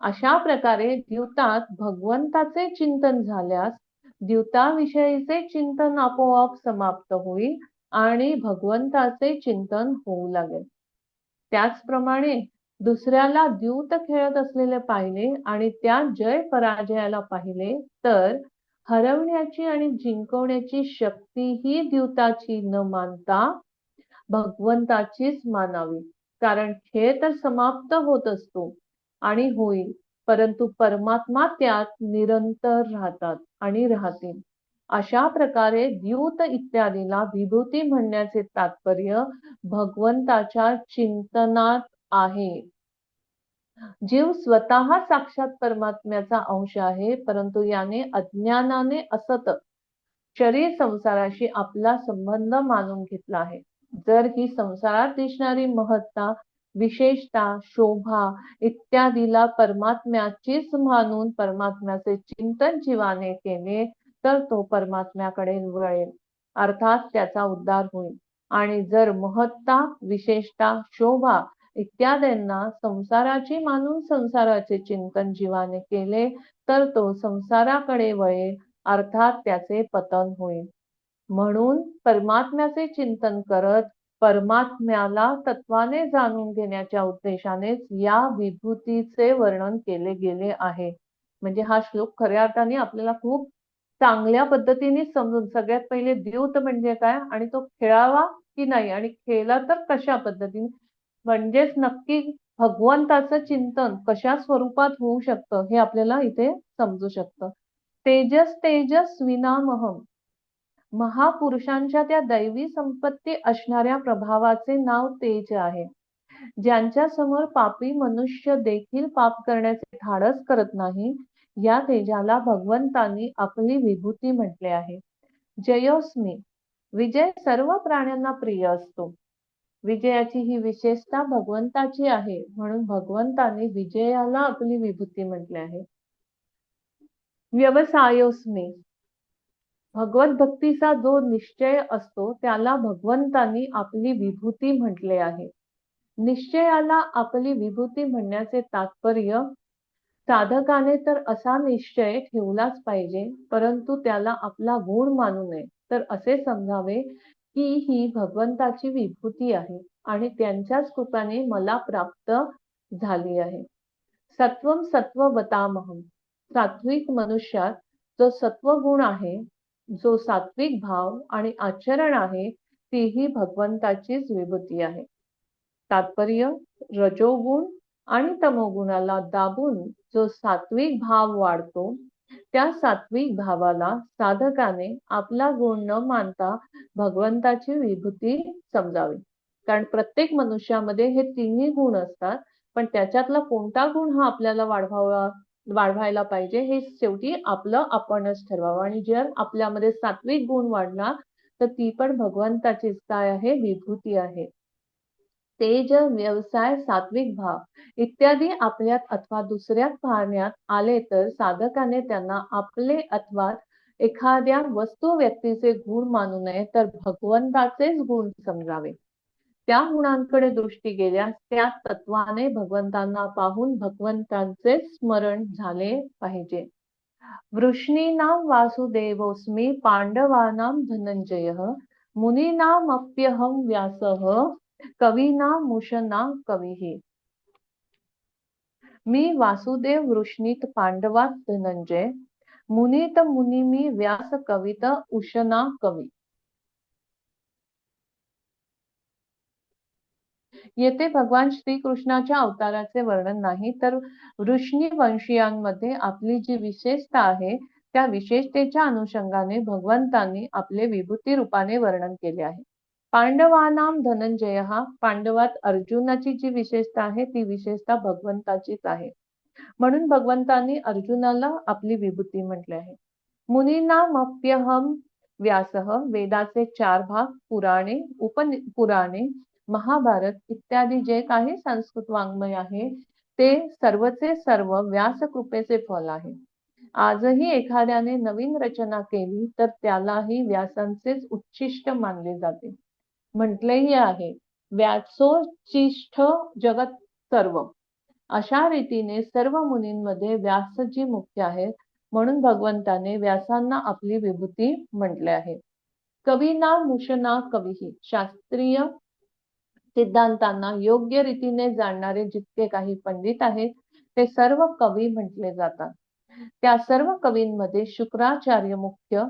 अशा प्रकारे द्यूतात भगवंताचे चिंतन झाल्यास द्यूताविषयीचे चिंतन आपोआप समाप्त होईल आणि भगवंताचे चिंतन होऊ लागेल. त्याचप्रमाणे दुसऱ्याला द्यूत खेळत असलेले पाहिले आणि त्या जय पराजयाला पाहिले तर हरवण्याची आणि जिंकवण्याची शक्ती ही द्यूताची न मानता भगवंताचीच मानावी. कारण खेळ तर समाप्त होत असतो आणि होईल, परंतु परमात्मा त्यात निरंतर राहतात आणि राहतील. अशा प्रकारे द्यूत इत्यादीला विभूती म्हणण्याचे तात्पर्य भगवंताच्या चिंतनात आहे. जीव स्वतः साक्षात परमात्म्याचा अंश आहे, परंतु याने अज्ञानाने असत शरीर संसाराशी आपला संबंध मानून घेतला आहे. जर ही संसारात दिसणारी महत्ता, विशेषता, शोभा इत्यादीला परमात्म्याचीच मानून परमात्म्याचे चिंतन जीवाने केले तर तो परमात्म्याकडे वळेल, अर्थात त्याचा उद्धार होईल. आणि जर महत्ता, विशेषता, शोभा इत्यादींना संसाराची मानून संसाराचे चिंतन जीवाने केले तर तो संसाराकडे वळेल, अर्थात त्याचे पतन होईल. म्हणून परमात्म्याचे चिंतन करत परमात्म्याला तत्वाने जाणून घेण्याच्या उद्देशानेच या विभूतीचे वर्णन केले गेले आहे. म्हणजे हा श्लोक खऱ्या अर्थाने आपल्याला खूप चांगल्या पद्धतीने समजून, सगळ्यात पहिले द्यूत म्हणजे काय आणि तो खेळावा की नाही आणि खेळला तर कशा पद्धतीने, म्हणजेच नक्की भगवंताचं चिंतन कशा स्वरूपात होऊ शकतं हे आपल्याला इथे समजू शकतं. तेजस तेजस विनामहम, महापुरुषांच्या त्या दैवी संपत्ती असणाऱ्या प्रभावाचे नाव तेज आहे. ज्यांच्या समोर पापी मनुष्य देखील पाप करण्याचे धाडस करत नाही, या तेजाला भगवंतांनी आपली विभूती म्हटले आहे. जयोस्मी, विजय सर्व प्राण्यांना प्रिय असतो. विजयाची ही विशेषता भगवंताची आहे, म्हणून भगवंताने विजयाला आपली विभूती म्हटले आहे. व्यवसायोस्मी, भगवत भक्तीचा जो निश्चय असतो त्याला भगवंतांनी आपली विभूती म्हटले आहे. निश्चयाला आपली विभूती म्हणण्याचे तात्पर्य, साधकाने तर असा निश्चय ठेवलाच पाहिजे, परंतु त्याला आपला गुण मानू नये, तर असे समजावे की ही भगवंताची विभूती आहे आणि त्यांच्याच कृपेने मला प्राप्त झाली आहे. सत्वम सत्ववतामहम, सात्विक मनुष्यात जो सत्वगुण आहे, जो सात्विक भाव आणि आचरण आहे, तीही भगवंताचीच विभूती आहे. तात्पर्य, रजोगुण आणि तमोगुणाला दाबून जो सात्विक भाव वाढतो, त्या सात्विक भावाला साधकाने आपला गुण न मानता भगवंताची विभूती समजावी. कारण प्रत्येक मनुष्यामध्ये हे तिन्ही गुण असतात, पण त्याच्यातला कोणता गुण हा आपल्याला वाढवायला पाहिजे हे शेवटी आपलं आपणच ठरवावं. आणि जर आपल्यामध्ये सात्विक गुण वाढला तर ती पण भगवंताचीच काय आहे, विभूती आहे. तेज, व्यवसाय, सात्विक भाव इत्यादी आपल्यात अथवा दुसऱ्यात पाहण्यात आले तर साधकाने त्यांना आपले अथवा एखाद्या वस्तू व्यक्तीचे गुण मानू नये, तर भगवंताचेच गुण समजावे. त्या गुणांकडे दृष्टी गेल्यास त्या तत्वाने भगवंतांना पाहून भगवंतांचे स्मरण झाले पाहिजे. वृष्णीनां वासुदेवोऽस्मि, पांडवानां धनंजयः, मुनीनामप्यहं व्यासः, कवीनामुशना कवीः. मी वासुदेव, वृष्णीत पांडवात धनंजय, मुनीत मुनी मी, व्यास कवित उशना कवी. येथे भगवान श्रीकृष्णाच्या अवताराचे वर्णन नाही, तर वृष्णी वंशीयांमध्ये आपली जी विशेषता आहे त्या विशेषतेच्या अनुषंगाने भगवंतांनी आपले विभूती रूपाने वर्णन केले आहे. पांडवानाम धनंजय, हा पांडवात अर्जुनाची जी विशेषता आहे ती विशेषता भगवंताचीच आहे. म्हणून भगवंतांनी अर्जुनाला आपली विभूती म्हटले आहे. मुनीनामप्यहम व्यासः वेदाचे 4 भाग, पुराणे, उपपुराणे, महाभारत इत्यादी जे काही संस्कृत वाङ्मय आहे ते सर्वचे सर्व व्यास कृपेचे फल आहे. आजही एखाद्याने नवीन रचना केली तर त्यालाही व्यासांचेच उच्छिष्ट मानले जाते. म्हटलेही आहे, व्यासोच्छिष्ट जगत सर्व. अशा रीतीने सर्व मुनींमध्ये व्यासजी मुख्य आहेत. म्हणून भगवंताने व्यासांना आपली विभूती म्हटले आहे. कवीना मुशना कवीही, शास्त्रीय सिद्धांतांना योग्य रीतीने जाणणारे जितके काही पंडित आहेत ते सर्व कवी म्हटले जातात. त्या सर्व कवींमध्ये शुक्राचार्य मुख्य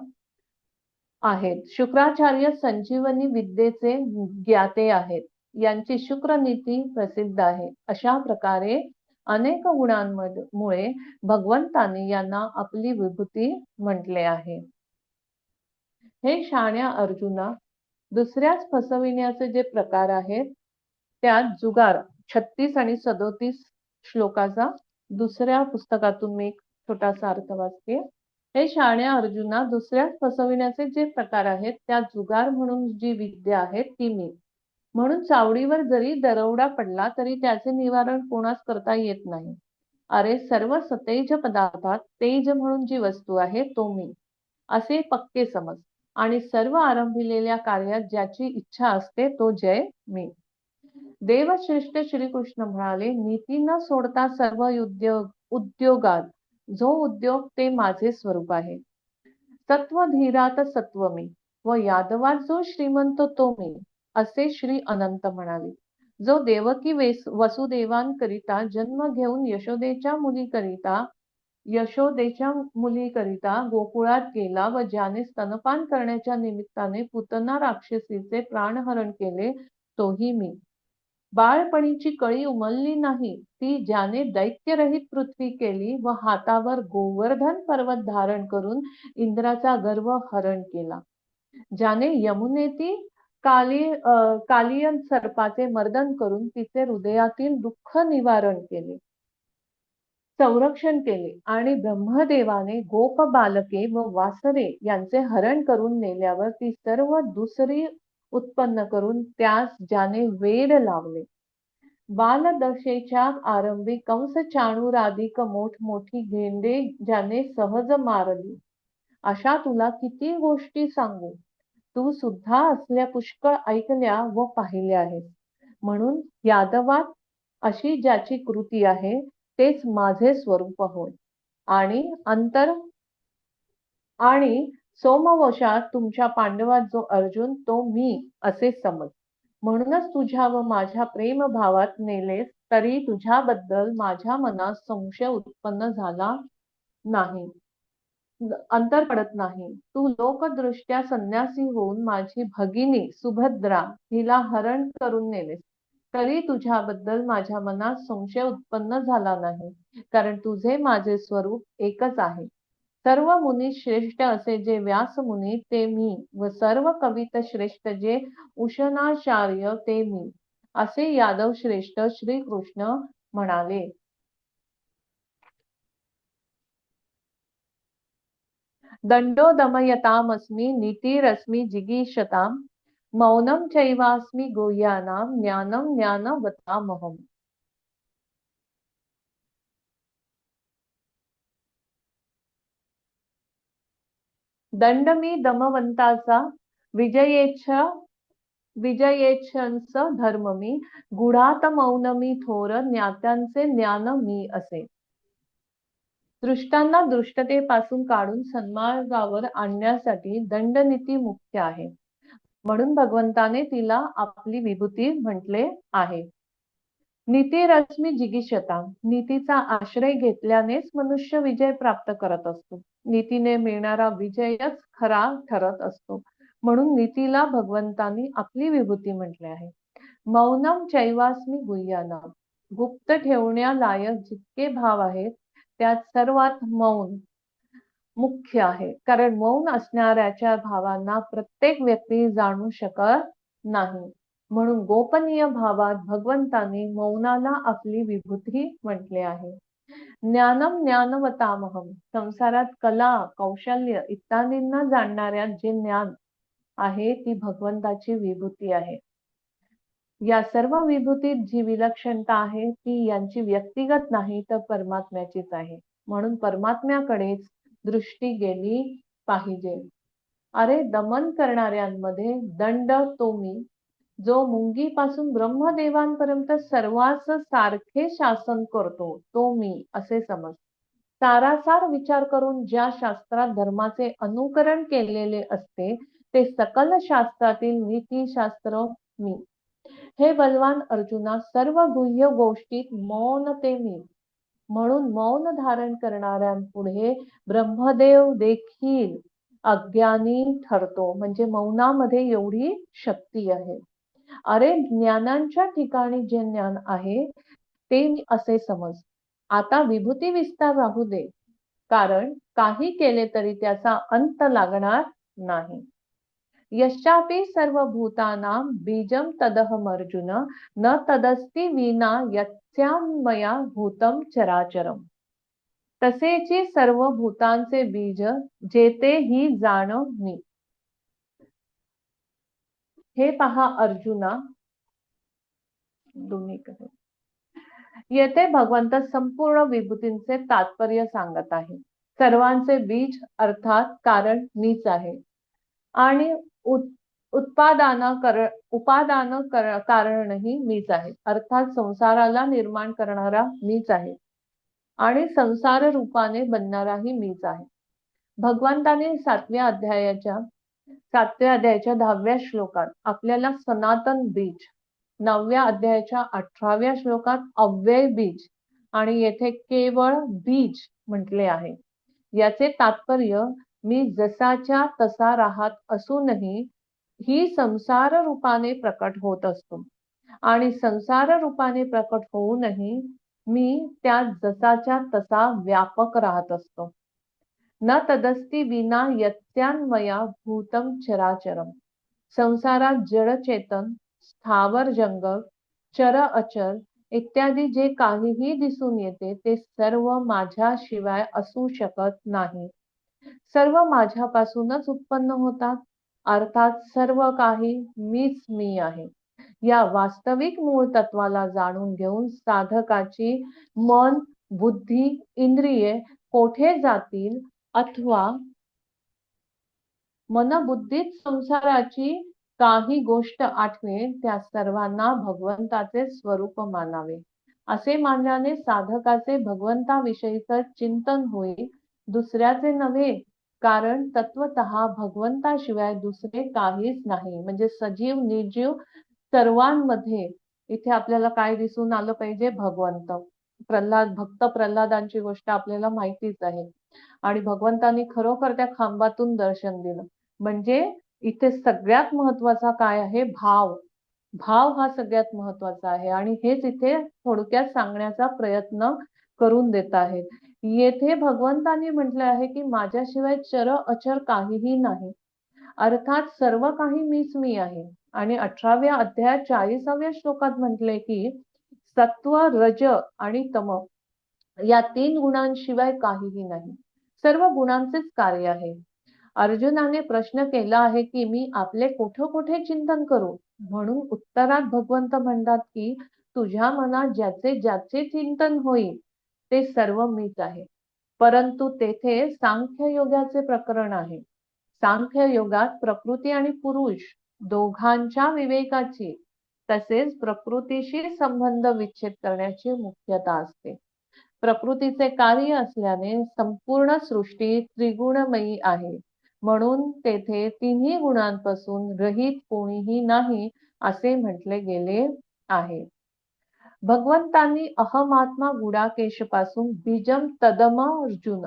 आहेत. शुक्राचार्य संजीवनी विद्येचे ज्ञाते आहेत. यांची शुक्रनीती प्रसिद्ध आहे. अशा प्रकारे अनेक गुणांमुळे भगवंताने यांना आपली विभूती म्हटले आहे. हे शहाण्या अर्जुना, दुसऱ्याच फसविण्याचे जे प्रकार आहेत त्यात जुगार 36 आणि 37 श्लोकाचा दुसऱ्या पुस्तकातून मी एक छोटासा अर्थ वाचते. हे शहाण्या अर्जुना, दुसऱ्याच फसविण्याचे जे प्रकार आहेत त्यात जुगार म्हणून जी विद्या आहे ती मी. म्हणून चावडीवर जरी दरोडा पडला तरी त्याचे निवारण कोणास करता येत नाही. अरे सर्व सतेज पदार्थात तेज म्हणून जी वस्तू आहे तो मी असे पक्के समज. आणि सर्व आरंभिलेल्या कार्यात ज्याची इच्छा असते तो जय मी. देवश्रेष्ठ श्रीकृष्ण म्हणाले, नीती न सोडता सर्व उद्योगात जो उद्योग ते माझे स्वरूप आहे. सत्व धीरात सत्व मी व यादवात जो श्रीमंत तो मी असे श्री अनंत म्हणाले. जो देवकी वसुदेवांकरिता जन्म घेऊन यशोदेच्या मुलीकरिता गोकुळात गेला व ज्याने स्तनपान करण्याच्या निमित्ताने पुतना राक्षसीचे प्राणहरण केले तोही मी. बाळपणीची कळी उमलली नाही ती ज्याने दैत्यरहित पृथ्वी केली व हातावर गोवर्धन पर्वत धारण करून इंद्राचा गर्व हरण केला. ज्याने यमुनेती कालियन सर्पाचे मर्दन करून तिचे हृदयातील दुःख निवारण केले, संरक्षण केले आणि ब्रह्मदेवाने गोप बालके व वासरे यांचे हरण करून नेल्यावर ती सर्व दुसरी उत्पन्न करून त्यास ज्याने वेड लावले. बालदशेच्या आरंभी कंस चाणूराधिक मोठमोठी गेंडे ज्याने सहज मारली. अशा तुला किती गोष्टी सांगू, तू सुद्धा असल्या पुष्कळ ऐकल्या व पाहिल्या आहेत. म्हणून यादवात अशी ज्याची कृती आहे तेच माझे स्वरूप होय. आणि सोमवशात तुमच्या पांडवात जो अर्जुन तो मी असे समज. म्हणूनच तुझ्या व माझ्या प्रेमभावात नेलेस तरी तुझ्याबद्दल माझ्या मनात संशय उत्पन्न झाला नाही, अंतर पडत नाही. तू लोकदृष्ट्या संन्यासी होऊन माझी भगिनी सुभद्रा हिला हरण करून नेलेस तरी तुझ्याबद्दल माझ्या मनात संशय उत्पन्न झाला नाही, कारण तुझे माझे स्वरूप एकच आहे. सर्व मुनी श्रेष्ठ असे जे व्यास मुनी ते मी व सर्व कवित श्रेष्ठ जे उशनाचार्य ते मी असे यादव श्रेष्ठ श्रीकृष्ण म्हणाले. दंडो दमयतामस्मि नीतिरस्मि जिगीषताम् मौनं चैवास्मि गुह्यानां ज्ञानं ज्ञानवतामहम्. दंड मी दमवंताचा, विजयेच्छांच धर्म मी, गुढात मौन मी थोर, ज्ञात्यांचे ज्ञान मी असे. दृष्टांना दृष्टतेपासून काढून सन्मार्गावर आणण्यासाठी दंडनीती मुख्य आहे. म्हणून भगवंताने तिला आपली विभूती म्हटले आहे. नीतिरश्मी जिगीषता, नीतीचा आश्रय घेतल्यानेच मनुष्य विजय प्राप्त करत असतो. नीतीने मिळणारा विजयच खरा ठरत असतो. म्हणून नीतीला भगवंतांनी आपली विभूती म्हटले आहे. मौनम चैवास्मी गुह्यानाम, गुप्त ठेवण्यालायक जितके भाव आहेत त्यात सर्वात मौन मुख्य आहे. कारण मौन असणाऱ्याच्या भावांना प्रत्येक व्यक्ती जाणू शकत नाही. म्हणून गोपनीय भावात भगवंतांनी मौनाला आपली विभूती म्हटले आहे. ज्ञानम ज्ञानवतामहम, संसारात कला कौशल्य इत्यादींना जाणणाऱ्या जे ज्ञान आहे ती भगवंताची विभूती आहे. या सर्व विभूतीत जी विलक्षणता आहे ती यांची व्यक्तिगत नाही तर परमात्म्याचीच आहे. म्हणून परमात्म्याकडेच दृष्टी गेली पाहिजे. अरे दमन करणाऱ्यांमध्ये दंड तो मी, जो मुंगीपासून ब्रह्मदेवांपर्यंत सर्वांस सारखे शासन करतो तो मी असे समज. सारासार विचार करून ज्या शास्त्रात धर्माचे अनुकरण केलेले असते ते सकल शास्त्रातील नीतिशास्त्र मी. हे बलवान अर्जुना, सर्व गुह्य गोष्टीत मौन ते मी. म्हणून मौन धारण करणाऱ्यांपुढे ब्रह्मदेव देखील अज्ञानी ठरतो. म्हणजे मौनामध्ये एवढी शक्ती आहे. अरे ज्ञानांच्या ठिकाणी जे ज्ञान आहे ते मी असे समज. आता विभूती विस्तार राहू दे, कारण काही केले तरी त्याचा अंत लागणार नाही. यश्चापि सर्वभूतानां बीजं तदहम अर्जुन, न तदस्ति विना यस्यान्मया भूतं चराचरम. तसेची सर्व भूतांचे बीज जेते ही जाण मी. हे पहा अर्जुना, दोन्हीकडे येथे भगवंत संपूर्ण विभूतींचे तात्पर्य सांगत आहे. सर्वांचे बीज अर्थात कारण मीच आहे आणि कारणही मीच आहे. अर्थात संसाराला निर्माण करणारा मीच आहे आणि संसार रूपाने बनणाराही मीच आहे. भगवंताने 7व्या अध्यायाच्या 10व्या श्लोकात आपल्याला सनातन बीज, 9व्या अध्यायाच्या 18व्या श्लोकात अव्यय बीज आणि येथे केवळ बीज म्हटले आहे. याचे तात्पर्य मी जसाच्या तसा राहत असूनही ही संसार रूपाने प्रकट होत असतो आणि संसार रूपाने प्रकट होऊनही मी त्या जसाच्या तसा व्यापक राहत असतो. न तदस्ति विना यस्यान्मया भूतं चराचरम. संसारात जड चेतन, स्थावर जंगम, चर अचर इत्यादी जे काहीही दिसून येते ते सर्व माझ्याशिवाय असू शकत नाही. सर्व माझ्यापासूनच उत्पन्न होतात. अर्थात सर्व काही मीच मी आहे. या वास्तविक मूळ तत्वाला जाणून घेऊन साधकाची मन, बुद्धी, इंद्रिये कोठे जातील अथवा मनबुद्धीत संसाराची काही गोष्ट आठवेल त्या सर्वांना भगवंताचे स्वरूप मानावे. असे मानल्याने साधकाचे भगवंताविषयीचे चिंतन होईल, दुसऱ्याचे नव्हे. कारण तत्वतः भगवंताशिवाय दुसरे काहीच नाही. म्हणजे सजीव निर्जीव सर्वांमध्ये इथे आपल्याला काय दिसून आलं पाहिजे? भगवंत. भक्त प्रल्हादांची गोष्ट आपल्याला माहितीच आहे आणि भगवंतांनी खरोखर त्या खांबातून दर्शन दिलं. म्हणजे इथे सगळ्यात महत्वाचा काय आहे? भाव. भाव हा सगळ्यात महत्वाचा आहे आणि हेच इथे थोडक्यात सांगण्याचा प्रयत्न करून देत आहेत. येथे भगवंतांनी म्हटलं आहे की माझ्याशिवाय चर अचर काहीही नाही. अर्थात सर्व काही मीच मी आहे. आणि 18व्या अध्यायात 40व्या श्लोकात म्हटले की सत्व, रज आणि तम या 3 गुणांशिवाय काहीही नाही. सर्व गुणांचेच कार्य आहे. अर्जुनाने प्रश्न केला आहे की मी आपले कुठे कुठे चिंतन करू? म्हणून उत्तरात भगवंत म्हणतात की तुझ्या मनात ज्याचे ज्याचे चिंतन होईल ते सर्व मीच आहे. परंतु तेथे सांख्य योगाचे प्रकरण आहे. सांख्य योगात प्रकृती आणि पुरुष दोघांच्या विवेकाची तसेच प्रकृतीशी संबंध विच्छेद करण्याची मुख्यता असते. प्रकृतीचे कार्य असल्याने संपूर्ण सृष्टी त्रिगुणमयी आहे. म्हणून तेथे तिन्ही गुणांपासून रहित कोणीही नाही असे म्हटले गेले आहे. भगवंतांनी अहमात्मा गुडाकेश पासून बीजम तदम अर्जुन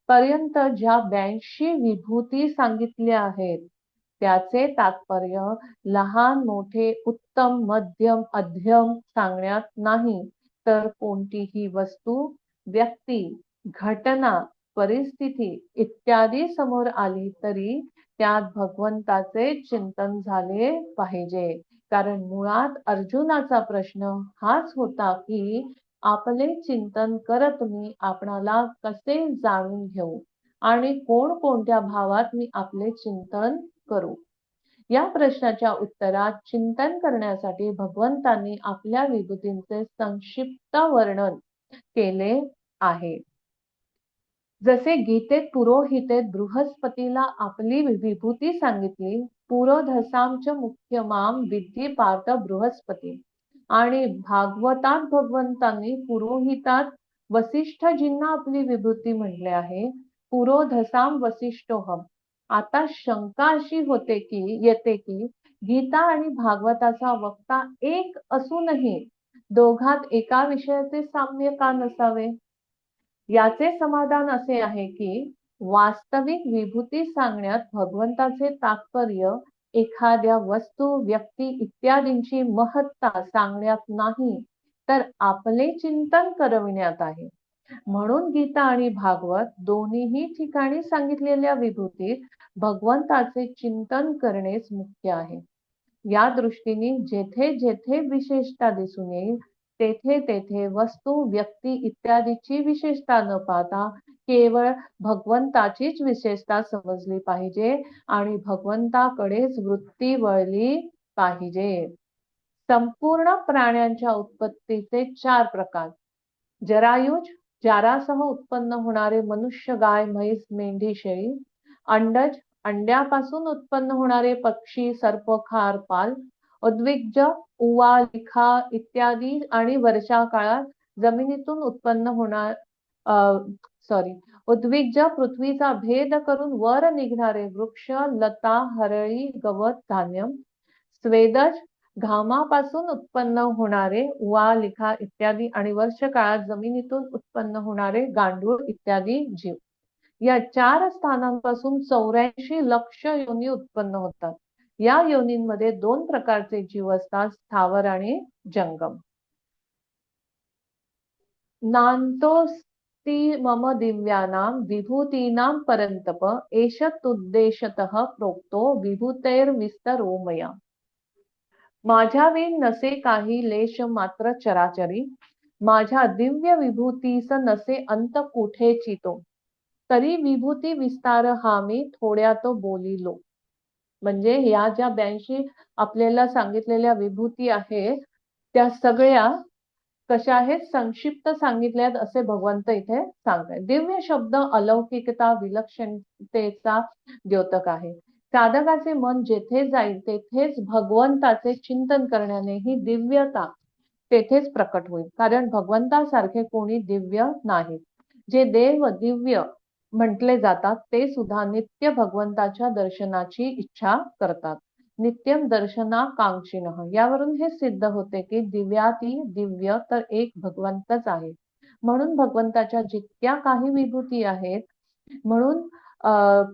पर्यंत ज्या 82 विभूती सांगितल्या आहेत त्याचे तात्पर्य लहान मोठे उत्तम मध्यम अध्यम सांगण्यात नाही, तर कोणतीही वस्तू, व्यक्ती, घटना, परिस्थिती इत्यादी समोर आली तरी त्यात भगवंताचे चिंतन झाले पाहिजे. कारण मुळात अर्जुनाचा प्रश्न हाच होता की आपले चिंतन करत मी आपणाला कसे जाणून घेऊ आणि कोणकोणत्या भावात मी आपले चिंतन करू? या प्रश्नाच्या उत्तरात चिंतन करण्यासाठी भगवंतांनी आपल्या विभूतींचे संक्षिप्त वर्णन केले आहे. जसे गीतेत पुरोहितेत बृहस्पतीला आपली विभूती सांगितली, पुरोधसांच मुख्य माम विद्धी पार्थ बृहस्पती. आणि भागवतात भगवंतांनी पुरोहितात वसिष्ठजींना आपली विभूती म्हटले आहे, पुरोधसाम वसिष्ठोहम. आता शंका अशी येते की गीता आणि भागवताचा वक्ता एक असूनही दोघात एका विषयाचे साम्य का नसावे? याचे समाधान असे आहे की वास्तविक विभूती सांगण्यात भगवंताचे तात्पर्य एखाद्या वस्तू, व्यक्ती इत्यादींची महत्ता सांगण्यात नाही, तर आपले चिंतन करविण्यात आहे. म्हणून गीता आणि भागवत दोन्हीही ठिकाणी सांगितलेल्या विभूतीत भगवंताचे चिंतन करणेच मुख्य आहे. या दृष्टीने जेथे जेथे विशेषता दिसून येईल तेथे तेथे वस्तू, व्यक्ती इत्यादीची विशेषता न पाहता केवळ भगवंताचीच विशेषता समजली पाहिजे आणि भगवंताकडेच वृत्ती वळली पाहिजे. संपूर्ण प्राण्यांच्या उत्पत्तीचे 4 प्रकार. जरायुज, जारासह उत्पन्न होणारे मनुष्य, गाय, म्हैस, मेंढी, शेळी. अंडज, अंड्यापासून उत्पन्न होणारे पक्षी, सर्प, खार, पाल. उद्विग्ज, उवा, लिखा इत्यादी आणि वर्षा काळात जमिनीतून उत्पन्न होणार उद्विग्ज पृथ्वीचा भेद करून वर निघणारे वृक्ष, लता, हरळी, गवत, धान्य. स्वेदज, घामापासून उत्पन्न होणारे उवा, लिखा इत्यादी आणि वर्ष काळात जमिनीतून उत्पन्न होणारे गांडूळ इत्यादी जीव. या 4 स्थानांपासून 84 लक्ष योनी उत्पन्न होतात. या योनींमध्ये 2 प्रकारचे जीव असतात, स्थावर आणि जंगम. नान्तोऽस्ति मम दिव्यानां विभूतीनां परन्तप एषतुद्देशतः प्रोक्तो विभूतेर्विस्तरो मया. माझ्याविण नसे काही लेश मात्र चराचरी, माझ्या दिव्य विभूतीस नसे अंत कुठेचितो, तरी विभूती विस्तार हा मी थोड्यात बोलिलो. म्हणजे या ज्या 82 आपल्याला सांगितलेल्या विभूती आहेत त्या सगळ्या कशा आहेत, संक्षिप्त सांगितल्यात असे भगवंत इथे सांगतायत. दिव्य शब्द अलौकिकता, विलक्षणतेचा द्योतक आहे. साधकाचे मन जेथे जाईल तेथेच भगवंताचे चिंतन करण्याने ही दिव्यता तेथेच प्रकट होईल. कारण भगवंतासारखे कोणी दिव्य नाहीत. जे देव दिव्य म्हटले जातात ते सुद्धा नित्य भगवंताच्या दर्शनाची इच्छा करतात. नित्यम दर्शनाकांक्षिणः. यावरून हे सिद्ध होते की दिव्याती दिव्य तर एक भगवंतच आहे. म्हणून भगवंताच्या जितक्या काही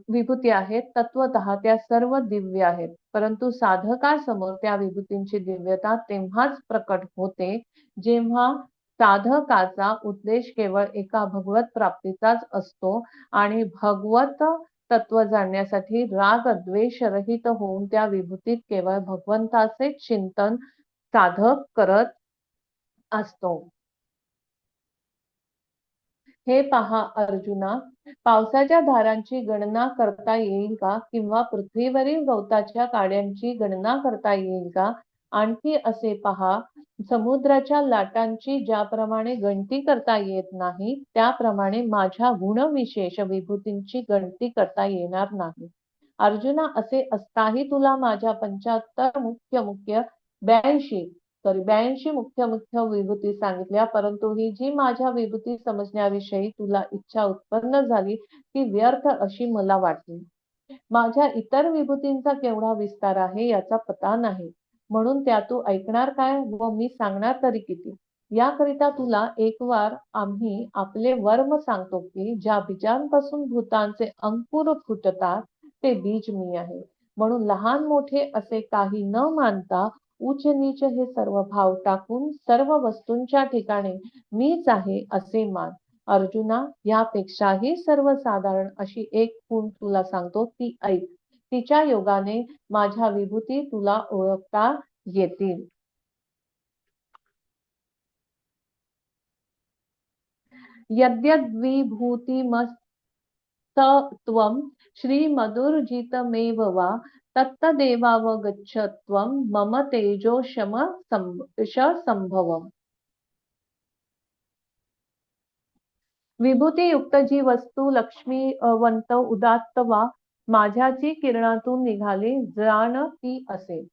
विभूती आहेत तत्वतः त्या सर्व दिव्य आहेत. परंतु साधकासमोर त्या विभूतींची दिव्यता तेव्हाच प्रकट होते जेव्हा साधकाचा उद्देश केवळ एका भगवत प्राप्तीचाच असतो आणि भगवत तत्व जाणण्यासाठी राग द्वेष रहित होऊन त्या विभूतीत केवळ भगवंताचे चिंतन साधक करत असतो. हे पहा अर्जुना, पावसाच्या धारांची गणना करता येईल का? किंवा पृथ्वीवरील गवताच्या काड्यांची गणना करता येईल का? आणखी असे पहा, समुद्राच्या लाटांची ज्याप्रमाणे गणती करता येत नाही त्याप्रमाणे माझ्या गुणविशेष विभूतींची गणती करता येणार नाही. अर्जुना, असे असताही तुला माझ्या 75 मुख्य 82 मुख्य विभूती सांगितल्या, परंतु ही जी माझ्या विभूती समजण्याविषयी तुला इच्छा उत्पन्न झाली ती व्यर्थ अशी मला वाटली. माझ्या इतर विभूतींचा केवढा विस्तार आहे याचा पता नाही, म्हणून त्या तू ऐकणार काय व मी सांगणार तरी किती? याकरिता तुला एक वार आम्ही आपले वर्म सांगतो की ज्या बीजांपासून भूतांचे अंकुर फुटतात ते बीज मी आहे. म्हणून लहान मोठे असे काही न मानता उच्च नीच हे सर्व भाव टाकून सर्व वस्तूंच्या ठिकाणी मीच आहे असे मान. अर्जुना, यापेक्षाही सर्वसाधारण अशी एक खूण तुला सांगतो, ती ऐक. तिच्या योगाने माझ्या विभूती तुला ओळखता येतील. यद्यद्विभूतिमत्सत्त्वं श्रीमधुर्जितमेव वा तत्तदेवावगच्छत्वं मम तेजोशमसंभवम्. विभूतीयुक्त जी वस्तू लक्ष्मीवंत उदात्त वा माझ्याची किरणातून निघाली जाण ती असेल.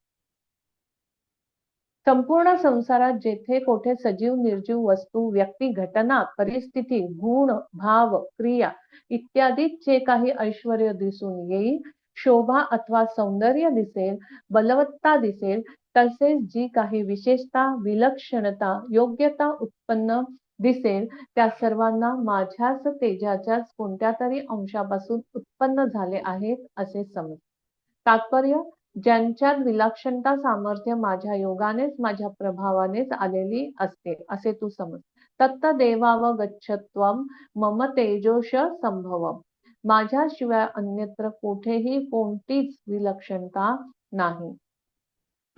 संपूर्ण संसारात जेथे कोठे सजीव निर्जीव वस्तू व्यक्ती घटना परिस्थिती गुण भाव क्रिया इत्यादीत जे काही ऐश्वर्य दिसून येईल, शोभा अथवा सौंदर्य दिसेल, बलवत्ता दिसेल, तसेच जी काही विशेषता विलक्षणता योग्यता उत्पन्न दिसेल, त्या सर्वांना माझ्याच तेजाच्याच कोणत्या तरी अंशापासून उत्पन्न झाले आहेत असे समज. तात्पर्य, ज्यांच्यात विलक्षणता सामर्थ्य माझ्या योगानेच माझ्या प्रभावानेच आलेली असते असे तू समज. तत्तदेवावगच्छत्वं मम तेजोश संभवम्. माझ्याशिवाय अन्यत्र कोठेही कोणतीच विलक्षणता नाही.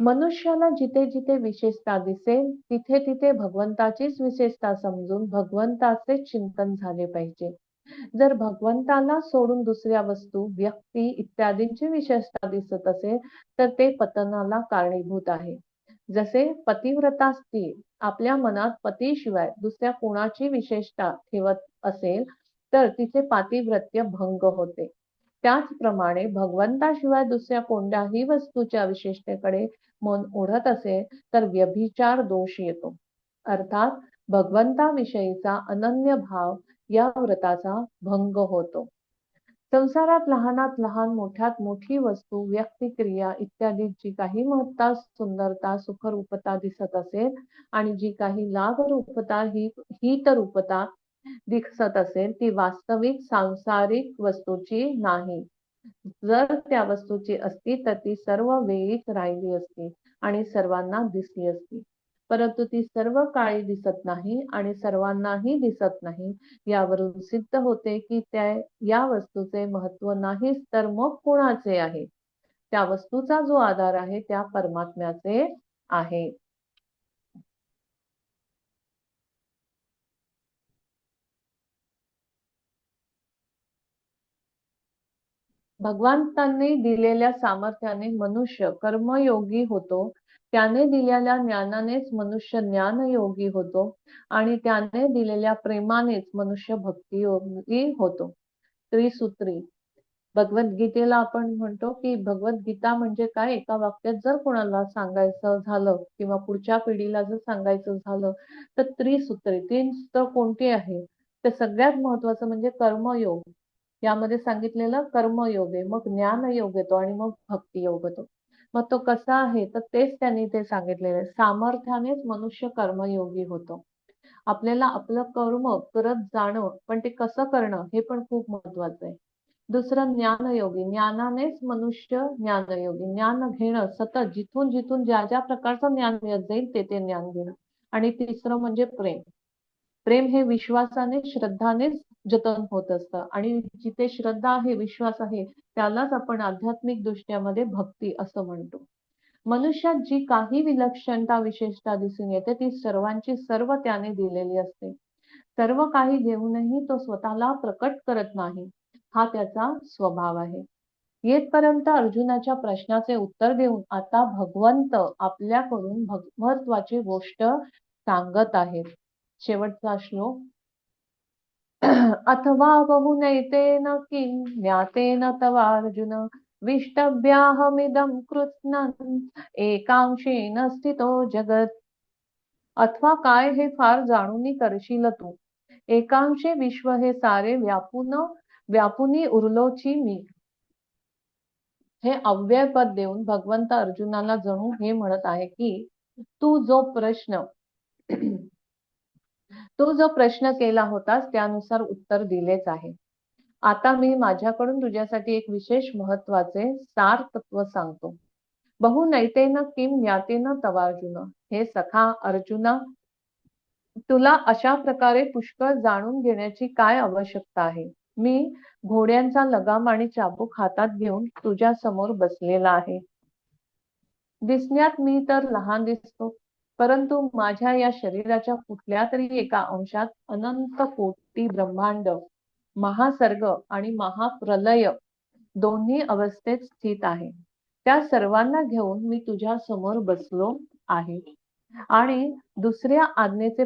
मनुष्याला जिथे जिथे विशेषता दिसेल तिथे तिथे भगवंताचीच विशेषता समजून भगवंताचे चिंतन झाले पाहिजे. जर भगवंताला सोडून दुसऱ्या वस्तू व्यक्ती इत्यादींची विशेषता दिसत असेल तर ते पतनाला कारणीभूत आहे. जसे पतिव्रता स्त्री आपल्या मनात पतीशिवाय दुसऱ्या कोणाची विशेषता ठेवत असेल तर तिचे पातिव्रत्य भंग होते. त्याचप्रमाणे भगवंताशिवाय दुसऱ्या कोणत्याही वस्तूच्या विशेषतेकडे मन ओढत असेल तर व्यभिचार दोष येतो. अर्थात भगवंताविषयीचा अनन्य भाव या व्रताचा भंग होतो. संसारात लहानात लहान मोठ्यात मोठी वस्तू व्यक्ती क्रिया इत्यादी जी काही महत्ता सुंदरता सुखरूपता दिसत असेल आणि जी काही लाभरूपता हितरूपता दिसत असेल ती वास्तविक सांसारिक वस्तूची नाही. जर त्या वस्तूची असती तर ती सर्व वेळीच राहिली असती आणि सर्वांना दिसली असती. परंतु ती सर्व काळी दिसत नाही आणि सर्वांनाही दिसत नाही. यावरून सिद्ध होते की या वस्तूचे महत्व नाहीच तर मग कोणाचे आहे? त्या वस्तूचा जो आधार आहे त्या परमात्म्याचे आहे. भगवंतांनी दिलेल्या सामर्थ्याने मनुष्य कर्मयोगी होतो. त्याने दिलेल्या ज्ञानानेच मनुष्य ज्ञानयोगी होतो आणि त्याने दिलेल्या प्रेमानेच मनुष्य भक्तियोगी होतो. त्रिसूत्री भगवद्गीतेला आपण म्हणतो की भगवद्गीता म्हणजे काय, एका वाक्यात जर कोणाला सांगायचं झालं किंवा पुढच्या पिढीला जर सांगायचं झालं तर त्रिसूत्री. तीन सूत्र कोणती आहे? तर सगळ्यात महत्वाचं म्हणजे कर्मयोग. यामध्ये सांगितलेलं कर्मयोग आहे, मग ज्ञानयोग येतो आणि मग भक्तियोग येतो. मग तो कसा आहे तर तेच त्यांनी ते सांगितलेलं आहे. सामर्थ्यानेच मनुष्य कर्मयोगी होतो. आपल्याला आपलं कर्म करत जाणं पण ते कसं करणं हे पण खूप महत्वाचं आहे. दुसरं ज्ञानयोगी, ज्ञानानेच मनुष्य ज्ञानयोगी. ज्ञान घेणं सतत जिथून जिथून ज्या ज्या प्रकारचं ज्ञान मिळत जाईल ते ज्ञान घेणं. आणि तिसरं म्हणजे प्रेम. प्रेम हे विश्वासाने श्रद्धानेच जतन होत असतं आणि जिथे श्रद्धा आहे विश्वास आहे त्यालाच आपण आध्यात्मिक दृष्ट्यामध्ये भक्ती असं म्हणतो. मनुष्यात जी काही विलक्षणता विशेषता दिसून येते ती सर्वांची सर्व त्याने दिलेली असते. सर्व काही देऊनही तो स्वतःला प्रकट करत नाही, हा त्याचा स्वभाव आहे. येथपर्यंत अर्जुनाच्या प्रश्नाचे उत्तर देऊन आता भगवंत आपल्याकडून महत्वाची गोष्ट सांगत आहेत. शेवटचा श्लोक. अथवा बहुनैतेन किं ज्ञातेन तवार्जुन विष्टभ्याहमिदं कृत्स्नन् एकांशेन स्थितो जगत्. अथवा काय हे फार जाणूनी करशील तू, एकांशे विश्व हे सारे व्यापुनी उरलोची मी. हे अव्यय पद देऊन भगवंत अर्जुनाला जणू हे म्हणत आहे की तू जो प्रश्न केला होतास त्यानुसार उत्तर दिलेच आहे. आता मी माझ्याकडून तुझ्यासाठी एक विशेष महत्वाचे सार तत्व सांगतो. बहुनैतेन किं ज्ञातेन तवार्जुन. हे सखा अर्जुना, तुला अशा प्रकारे पुष्कळ जाणून घेण्याची काय आवश्यकता आहे? मी घोड्यांचा लगाम आणि चाबूक हातात घेऊन तुझ्या समोर बसलेला आहे. दिसण्यात मी तर लहान दिसतो परंतु माझ्या या शरीराच्या कुठल्या तरी एका अंशात अनंत कोटी ब्रह्मांड, महासर्ग आणि महाप्रलय दोन्ही अवस्थेत स्थित आहे. त्या सर्वांना घेऊन मी तुझ्या समोर बसलो आहे आणि तुझ्या आज्ञेचे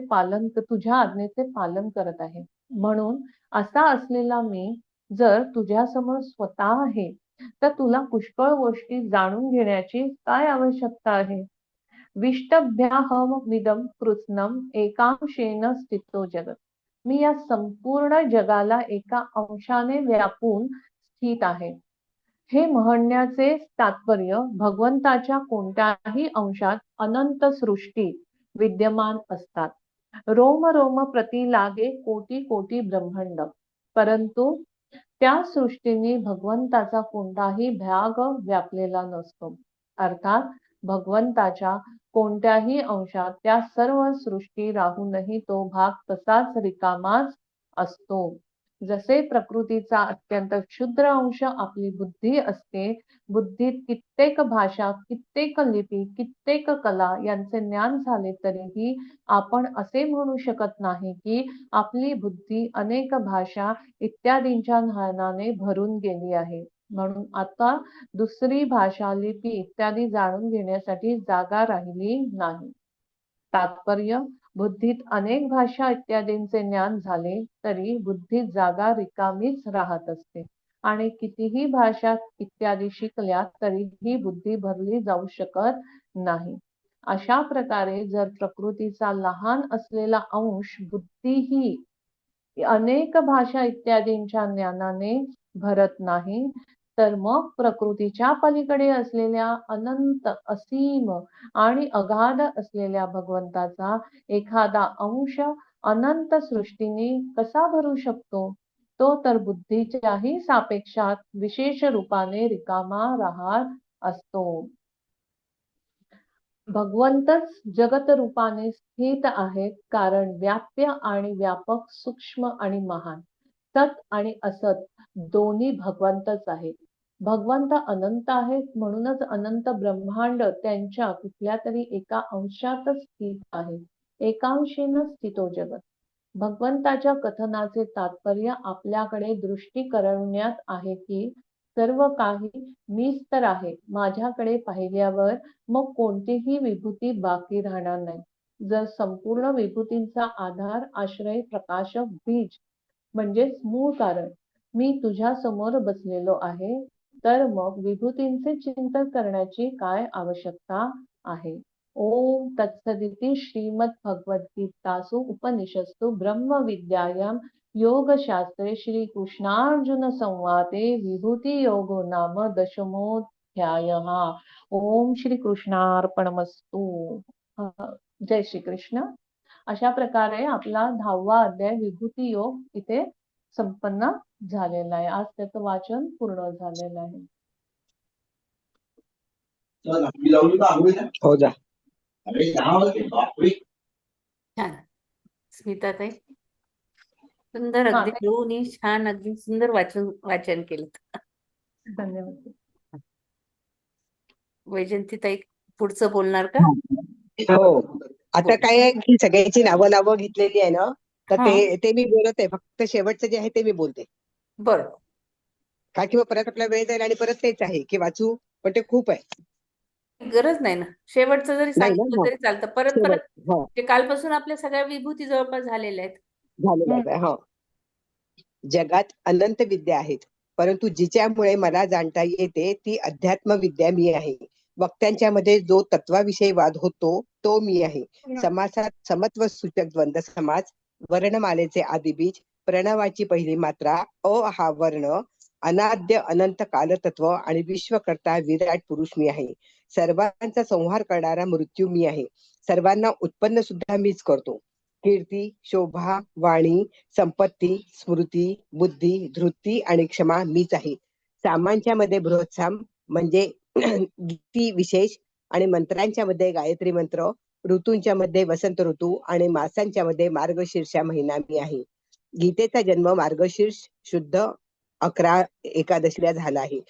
पालन करत आहे. म्हणून असा असलेला मी जर तुझ्या समोर स्वतः आहे, तर तुला पुष्कळ गोष्टी जाणून घेण्याची काय आवश्यकता आहे? विष्टभ्याहमिदं कृत्स्नं एकांशेन स्थितो जगत्. मी या संपूर्ण जगाला एका अंशाने व्यापून स्थित आहे. हे म्हणण्याचे तात्पर्य भगवंताच्या कोणत्याही अंशात अनंत सृष्टी विद्यमान असतात. रोम रोम प्रति लागे कोटी कोटी ब्रह्मांड, परंतु त्या सृष्टीने भगवंताचा कोणताही भाग व्यापलेला नसतो. अर्थात भगवंताच्या कोणत्याही अंशात त्या सर्व सृष्टी राहूनही तो भाग तसाच रिकामाच असतो. जसे प्रकृतीचा अत्यंत क्षुद्र अंश आपली बुद्धी असते, बुद्धीत कित्येक भाषा, कित्येक लिपी, कित्येक कला यांचे ज्ञान झाले तरीही आपण असे म्हणू शकत नाही की आपली बुद्धी अनेक भाषा इत्यादींच्या ज्ञानाने भरून गेली आहे. म्हणून आता दुसरी भाषा, लिपी इत्यादी जाणून घेण्यासाठी जागा राहिली नाही. तात्पर्य, बुद्धीत अनेक भाषा इत्यादींचे ज्ञान झाले तरी बुद्धीत जागा रिकामीच राहत असते आणि कितीही भाषा इत्यादी शिकल्या तरीही बुद्धी भरली जाऊ शकत नाही. अशा प्रकारे जर प्रकृतीचा लहान असलेला अंश बुद्धीही अनेक भाषा इत्यादींच्या ज्ञानाने भरत नाही, तर मग प्रकृतीच्या पलीकडे असलेल्या अनंत, असीम आणि अगाध असलेल्या भगवंताचा एखादा अंश अनंत सृष्टीने कसा भरू शकतो? तो तर बुद्धीच्याही सापेक्षात विशेष रूपाने रिकामा राहत असतो. भगवंतच जगत रूपाने स्थित आहेत, कारण व्याप्य आणि व्यापक, सूक्ष्म आणि महान, सत आणि असत दोन्ही भगवंतच आहेत. भगवंत अनंत आहेत, म्हणूनच अनंत ब्रह्मांड त्यांच्या कुठल्या तरी एका अंशातच स्थित आहे. एकांशेन स्थितो जगत. भगवंताच्या कथनाचे तात्पर्य आपल्याकडे दृष्टी करण्यात आहे की सर्व काही मीच तर आहे. माझ्याकडे पाहिल्यावर मग कोणतीही विभूती बाकी राहणार नाही. जर संपूर्ण विभूतींचा आधार, आश्रय, प्रकाशक बीज म्हणजेच मूळ कारण मी तुझ्या समोर बसलेलो आहे, तर मग विभूतींचे चिंतन करण्याची काय आवश्यकता आहे? ओम तत्सदिति श्रीमद्भगवद्गीतासु उपनिषत्सु ब्रह्मविद्यायां योगशास्त्रे श्रीकृष्णार्जुन संवादे विभूती योगो नाम दशमोऽध्यायः. ओम श्री कृष्णार्पणमस्तु. जय श्री कृष्ण. अशा प्रकारे आपला 10वा अध्याय विभूती योग इथे संपन्न झालेला आहे. आज त्याचं वाचन पूर्ण झालेलं आहे. हो जा. छान. स्मिताताई, सुंदर, अगदी दोन्ही छान, अगदी सुंदर वाचन केलं. धन्यवाद. वैजंतीताई पुढचं बोलणार का? हो, आता काय आहे की सगळ्यांची नावं घेतलेली आहे ना, तर ते मी बोलत आहे. फक्त शेवटचं जे आहे ते मी बोलते. बरं. का किंवा परत आपला वेळ जाईल आणि परत तेच आहे की वाचू, पण ते खूप आहे. गरज नाही ना, शेवटचं जरी नाही ना, सांगितलं हो. तरी चालतं. परत शेवट, हो, ते कालपासून आपल्या सगळ्या विभूती जवळपास झालेल्या आहेत. झालेलं आहे. हो. जगात अनंत विद्या आहेत, परंतु जिच्यामुळे मला जाणता येते ती अध्यात्म विद्या मी आहे. वक्त्यांच्यामध्ये जो तत्वाविषयी वाद होतो तो मी आहे. समासात समत्व सूचक द्वंद्व समास, वर्णमालेचे आदिबीज, प्रणवाची पहिली मात्रा अ हा वर्ण, अनाद्य अनंत कालतत्व आणि विश्वकर्ता विराट पुरुष मी आहे. सर्वांचा संहार करणारा मृत्यू मी आहे. सर्वांना उत्पन्न सुद्धा मीच करतो. कीर्ती, शोभा, वाणी, संपत्ती, स्मृती, बुद्धी, धृती आणि क्षमा मीच आहे. सामांच्या मध्ये बृहत्साम म्हणजे गीती विशेष आणि मंत्रांच्या मध्ये गायत्री मंत्र, ऋतूंच्या मध्ये वसंत ऋतू आणि मासांच्या मध्ये मार्गशीर्ष महिना मी आहे. गीतेचा जन्म मार्गशीर्ष शुद्ध 11 एकादशीला झाला आहे.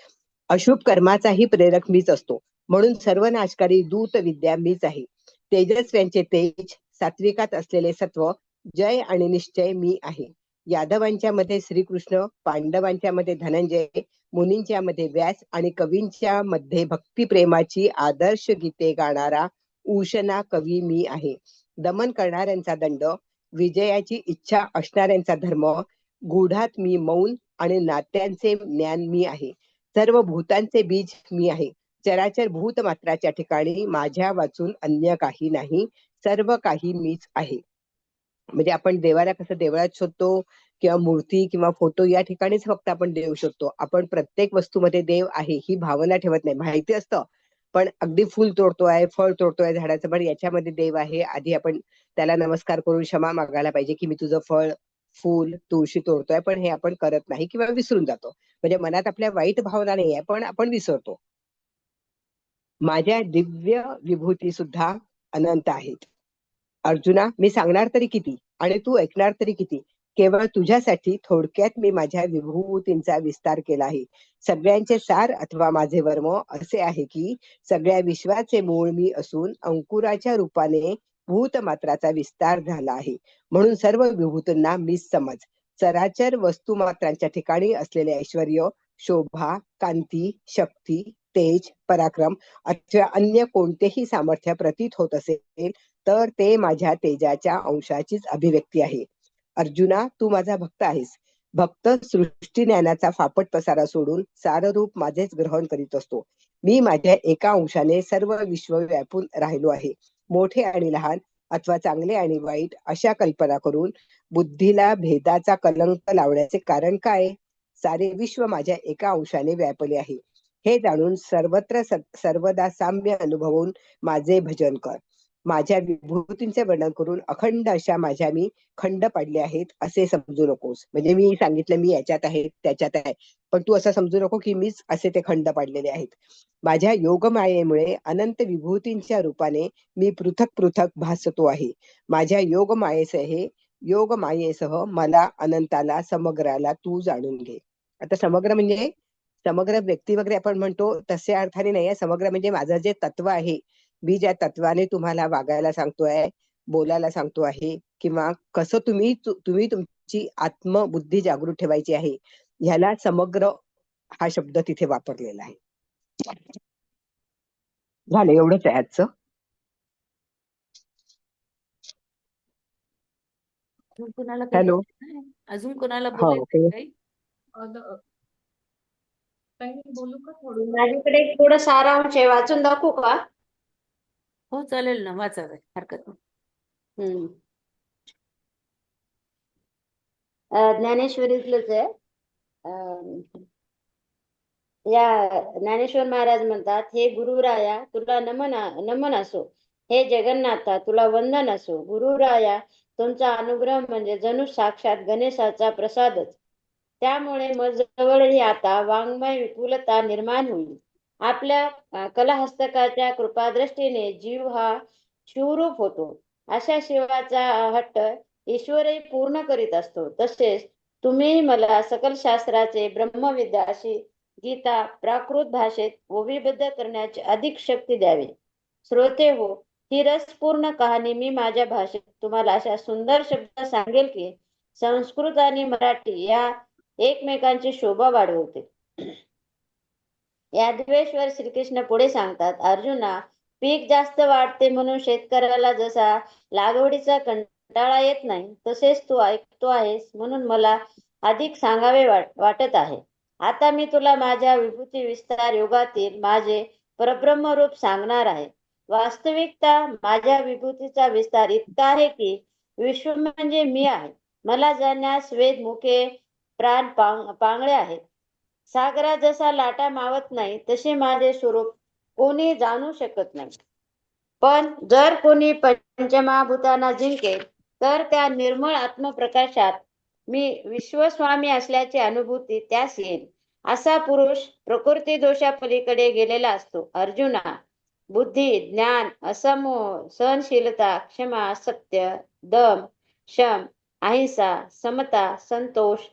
अशुभ कर्माचाही प्रेरक मीच असतो, म्हणून सर्व नाशकारी दूत विद्या मीच आहे. तेजस्व्यांचे तेज, सात्विकात असलेले सत्व, जय आणि निश्चय मी आहे. यादवांच्या मध्ये श्रीकृष्ण, पांडवांच्या मध्ये धनंजय, मुनींच्या मध्ये व्यास आणि कवींच्या मध्ये भक्तिप्रेमाची आदर्श गीते गाणारा उशना कवी मी आहे. दमन करणाऱ्यांचा दंड, विजयाची इच्छा असणाऱ्यांचा धर्म, गूढात मी मौन आणि नात्यांचे ज्ञान मी आहे. सर्व भूतांचे बीज मी आहे. चराचर भूत मात्राच्या ठिकाणी माझ्या वाचून अन्य काही नाही. सर्व काही मीच आहे. म्हणजे आपण देवाला कसं देवळात शोधतो किंवा मूर्ती किंवा फोटो या ठिकाणीच फक्त आपण देव शोधतो. आपण प्रत्येक वस्तूमध्ये देव आहे ही भावना ठेवत नाही. माहिती असतं, पण अगदी फुल तोडतोय, फळ तोडतोय झाडाचं, पण याच्यामध्ये देव आहे. आधी आपण त्याला नमस्कार करून क्षमा मागायला पाहिजे की मी तुझं फळ, फूल, तुळशी तोडतोय, पण हे आपण करत नाही किंवा विसरून जातो. म्हणजे मनात आपल्या वाईट भावना नाही आहे, पण आपण विसरतो. माझ्या दिव्य विभूती सुद्धा अनंत आहेत. अर्जुना, मी सांगणार तरी किती आणि तू ऐकणार तरी किती? केवळ तुझ्यासाठी थोडक्यात मी माझ्या विभूतींचा विस्तार केला आहे. सगळ्यांचे सार अथवा माझे वर्म असे आहे की सगळ्या विश्वाचे मूळ मी असून अंकुराच्या रूपाने भूतमात्राचा विस्तार झाला आहे. म्हणून सर्व विभूतींना मीच समज. चराचर वस्तुमात्रांच्या ठिकाणी असलेले ऐश्वर्य, शोभा, कांती, शक्ती, तेज, पराक्रम अथवा अन्य कोणतेही सामर्थ्य प्रतीत होत असेल तर ते माझ्या तेजाच्या अंशाचीच अभिव्यक्ती आहे. अर्जुना, तू माझा भक्त आहेस. भक्त सृष्टी ज्ञानाचा फापट पसारा सोडून साररूप माझेच ग्रहण करीत असतो. मी माझ्या एका अंशाने सर्व विश्व व्यापून राहिलो आहे. मोठे आणि लहान अथवा चांगले आणि वाईट अशा कल्पना करून बुद्धीला भेदाचा कलंक लावण्याचे कारण काय? सारे विश्व माझ्या एका अंशाने व्यापले आहे. हे जाणून सर्वत्र सर्वदा साम्य अनुभवून माझे भजन कर. माझ्या विभूतींचे वर्णन करून अखंड अशा माझ्या मी खंड पाडले आहेत असे समजू नकोस. म्हणजे मी सांगितलं मी याच्यात आहे त्याच्यात आहे, पण तू असं समजू नको की मीच असे ते खंड पाडलेले आहेत. माझ्या योगमायेमुळे अनंत विभूतींच्या रूपाने मी पृथक पृथक भासतो आहे. माझ्या योगमायेसह मला अनंताला समग्राला तू जाणून घे. आता समग्र म्हणजे समग्र व्यक्ती वगैरे आपण म्हणतो तशा अर्थाने नाहीये. समग्र म्हणजे माझं जे तत्व आहे, मी ज्या तत्वाने तुम्हाला वागायला सांगतोय, बोलायला सांगतो आहे, किंवा कसं तुम्ही तुमची आत्मबुद्धी जागृत ठेवायची आहे, ह्याला समग्र हा शब्द तिथे वापरलेला आहे. झालं, एवढंच आहे आजचं. अजून कोणाला काही हॅलो. बोलायचं आहे? अजून कोणाला हो, बोलायचं आहे काही? काही बोलू का थोडं? माझ्याकडे एक थोडं सारांश आहे, वाचून दाखवू का? हो चालेल ना, वाचा काही हरकत नाही. हम्म. ज्ञानेश्वरीतलंच आहे. या ज्ञानेश्वर महाराज म्हणतात, हे गुरुराया तुला नमन असो. हे जगन्नाथा तुला वंदन असो. गुरुराया तुमचा अनुग्रह म्हणजे जणू साक्षात गणेशाचा प्रसादच. त्यामुळे जवळही आता वाङ्मय विपुलता निर्माण होईल. आपल्या कलाहस्तकाच्या कृपादृष्टीने जीव हा शिवरूप होतो. अशा शिवाचा हट्ट ईश्वरही पूर्ण करीत असतो. तसेच तुम्ही मला सकल शास्त्राचे ब्रह्मविद्या अशी गीता प्राकृत भाषेत ओवीबद्ध करण्याची अधिक शक्ती द्यावी. श्रोते हो, ही रसपूर्ण कहाणी मी माझ्या भाषेत तुम्हाला अशा सुंदर शब्दात सांगेल की संस्कृत आणि मराठी या एकमेकांची शोभा वाढवते. यादवेश्वर श्रीकृष्ण पुढे सांगतात, अर्जुना, पीक जास्त वाढते म्हणून शेतकऱ्याला जसा लागवडीचा कंटाळा येत नाही, तसेच तू ऐकतो आहेस म्हणून मला अधिक सांगावे वाटत आहे. आता मी तुला माझ्या विभूती विस्तार योगातील माझे परब्रह्म रूप सांगणार आहे. वास्तविकता माझ्या विभूतीचा विस्तार इतका आहे की विश्व म्हणजे मी आहे. मला जाणण्यास वेद, मुखे, प्राण, पांगळे आहेत. सागरात जसा लाटा मावत नाही तसे माझे स्वरूप कोणी जाणू शकत नाही. पण जर कोणी पंचमहाभूतांना जिंकेल तर त्या निर्मळ आत्मप्रकाशात मी विश्वस्वामी असल्याची अनुभूती त्यास येईल. असा पुरुष प्रकृती दोषापलीकडे गेलेला असतो. अर्जुना, बुद्धी, ज्ञान, असमोह, सहनशीलता, क्षमा, सत्य, दम, शम, अहिंसा, समता, संतोष,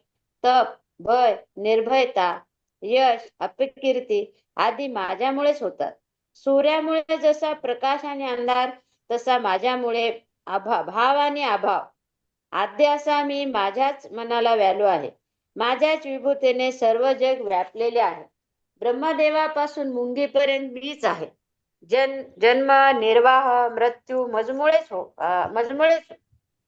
तप, भय, निर्भयता, यश, अपकीर्ती आदी माझ्यामुळेच होतात. सूर्यामुळे जसा प्रकाश आणि अंधार तसा माझ्यामुळे भाव आणि अभाव आद्य असा मी माझ्याच मनाला व्यालो आहे. माझ्याच विभूतीने सर्व जग व्यापलेले आहे. ब्रह्मदेवापासून मुंगीपर्यंत मीच आहे. जन्म, निर्वाह, मृत्यू मजमुळेच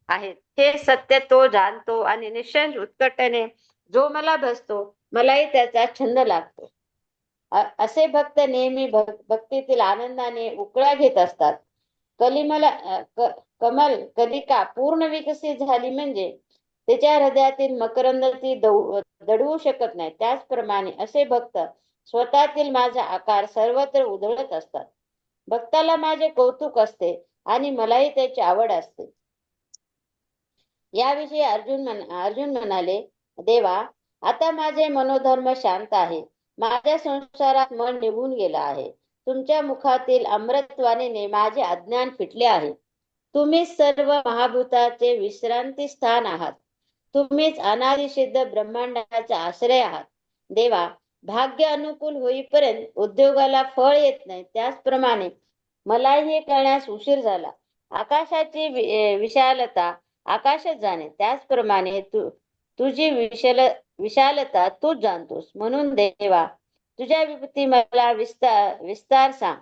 आहेत. हे सत्य तो जाणतो आणि निश्चय उत्कटतेने जो मला भजतो, मलाही त्याचा छंद लागतो. असे भक्त नेहमी भक्तीतील आनंदाने उकळ्या घेत असतात. कमल कलिका पूर्ण विकसित झाली म्हणजे त्याच्या हृदयातील मकरंद ती दडवू शकत नाही. त्याचप्रमाणे असे भक्त स्वतःतील माझा आकार सर्वत्र उधळत असतात. भक्ताला माझे कौतुक असते आणि मलाही त्याची आवड असते. याविषयी अर्जुन म्हणाले, देवा, आता माझे मनोधर्म शांत आहे. माझ्या संसारात मन निघून गेला आहे. तुमच्या मुखातील अमृतवाणीने माझे अज्ञान फिटले आहे. तुम्हीच सर्व महाभूताचे विश्रांती स्थान आहात. तुम्हीच अनादिसिद्ध ब्रह्मांडाचा आश्रय आहात. देवा, भाग्य अनुकूल होईपर्यंत उद्योगाला फळ येत नाही. त्याचप्रमाणे मलाही हे कळण्यास उशीर झाला. आकाशाची विशालता आकाशात जाणे, त्याचप्रमाणे तुझी विशालता तूच जाणतोस. म्हणून देवा, तुझ्या विभूती मला विस्तार सांग.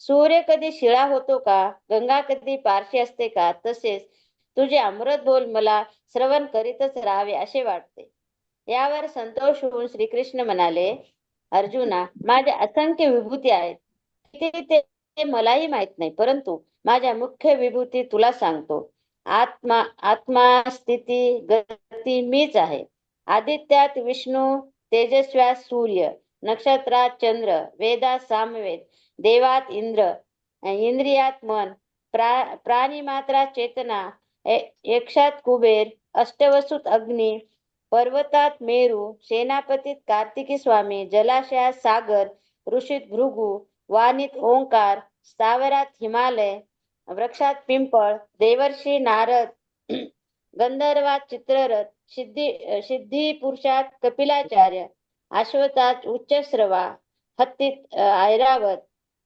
सूर्य कधी शिळा होतो का? गंगा कधी पारशी असते का? तसेच तुझे अमृत बोल मला श्रवण करीतच राहावे असे वाटते. यावर संतोष होऊन श्रीकृष्ण म्हणाले, अर्जुना, माझे असंख्य विभूती आहेत. किती ते मलाही माहित नाही, परंतु माझ्या मुख्य विभूती तुला सांगतो. आत्मा स्थिती गती मीच आहे. आदित्यात विष्णू, तेजस्व्यात सूर्य, नक्षत्रात चंद्र, वेदात सामवेद, देवात इंद्र, इंद्रियात मन, प्राणिमात्रात चेतना, यक्षात कुबेर, अष्टवसूत अग्नी, पर्वतात मेरू, सेनापतीत कार्तिकी स्वामी, जलाशयात सागर, ऋषीत भृगु, वाणीत ओंकार, स्थावरात हिमालय, वृक्षात पिंपळ, देवर्षी नारद, गंधर्वात चित्ररथ, सिद्धी पुरुषात कपिलाचार्य, अश्वतात उच्चश्रवा, हत्तीत ऐरावत,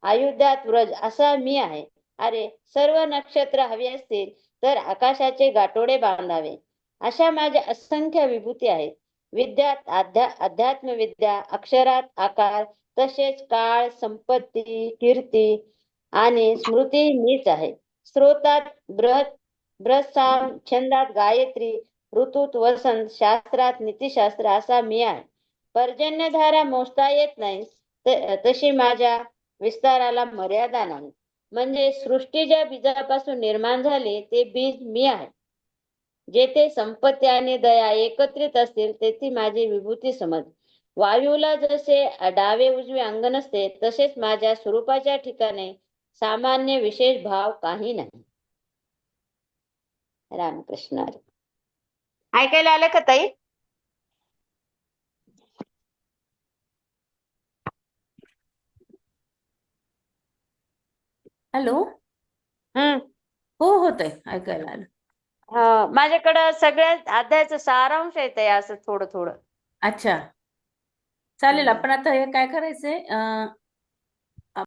अयोध्यात व्रज असा मी आहे. अरे, सर्व नक्षत्र हवी असतील तर आकाशाचे गाठोडे बांधावे, अशा माझ्या असंख्य विभूती आहेत. विद्यात अध्यात्म विद्या, अक्षरात आकार, तसेच काळ, संपत्ती, कीर्ती आणि स्मृती मीच आहे. स्रोतात बृहत्साम, छंदात गायत्री, ऋतूत वसंत, शास्त्रात नीतिशास्त्र असा मी आहे. पर्जन्यधारा मोजता येत नाही, तशी माझ्या विस्ताराला मर्यादा नाही. म्हणजे सृष्टी ज्या बीजापासून निर्माण झाली ते बीज मी आहे. जेथे संपत्ती आणि दया एकत्रित असतील तेथे माझी विभूती समज. वायूला जसे डावे उजवे अंग नसते, तसेच माझ्या स्वरूपाच्या ठिकाणी सामान्य विशेष भाव काही नाही. रामकृष्ण हरी. ऐकायला आलं का ताई? हॅलो. हो होतंय, ऐकायला आलं. माझ्याकडं सगळ्या अध्यायाचं सारांश येत आहे, असं थोडं थोडं. अच्छा, चालेल. आपण आता हे काय करायचंय,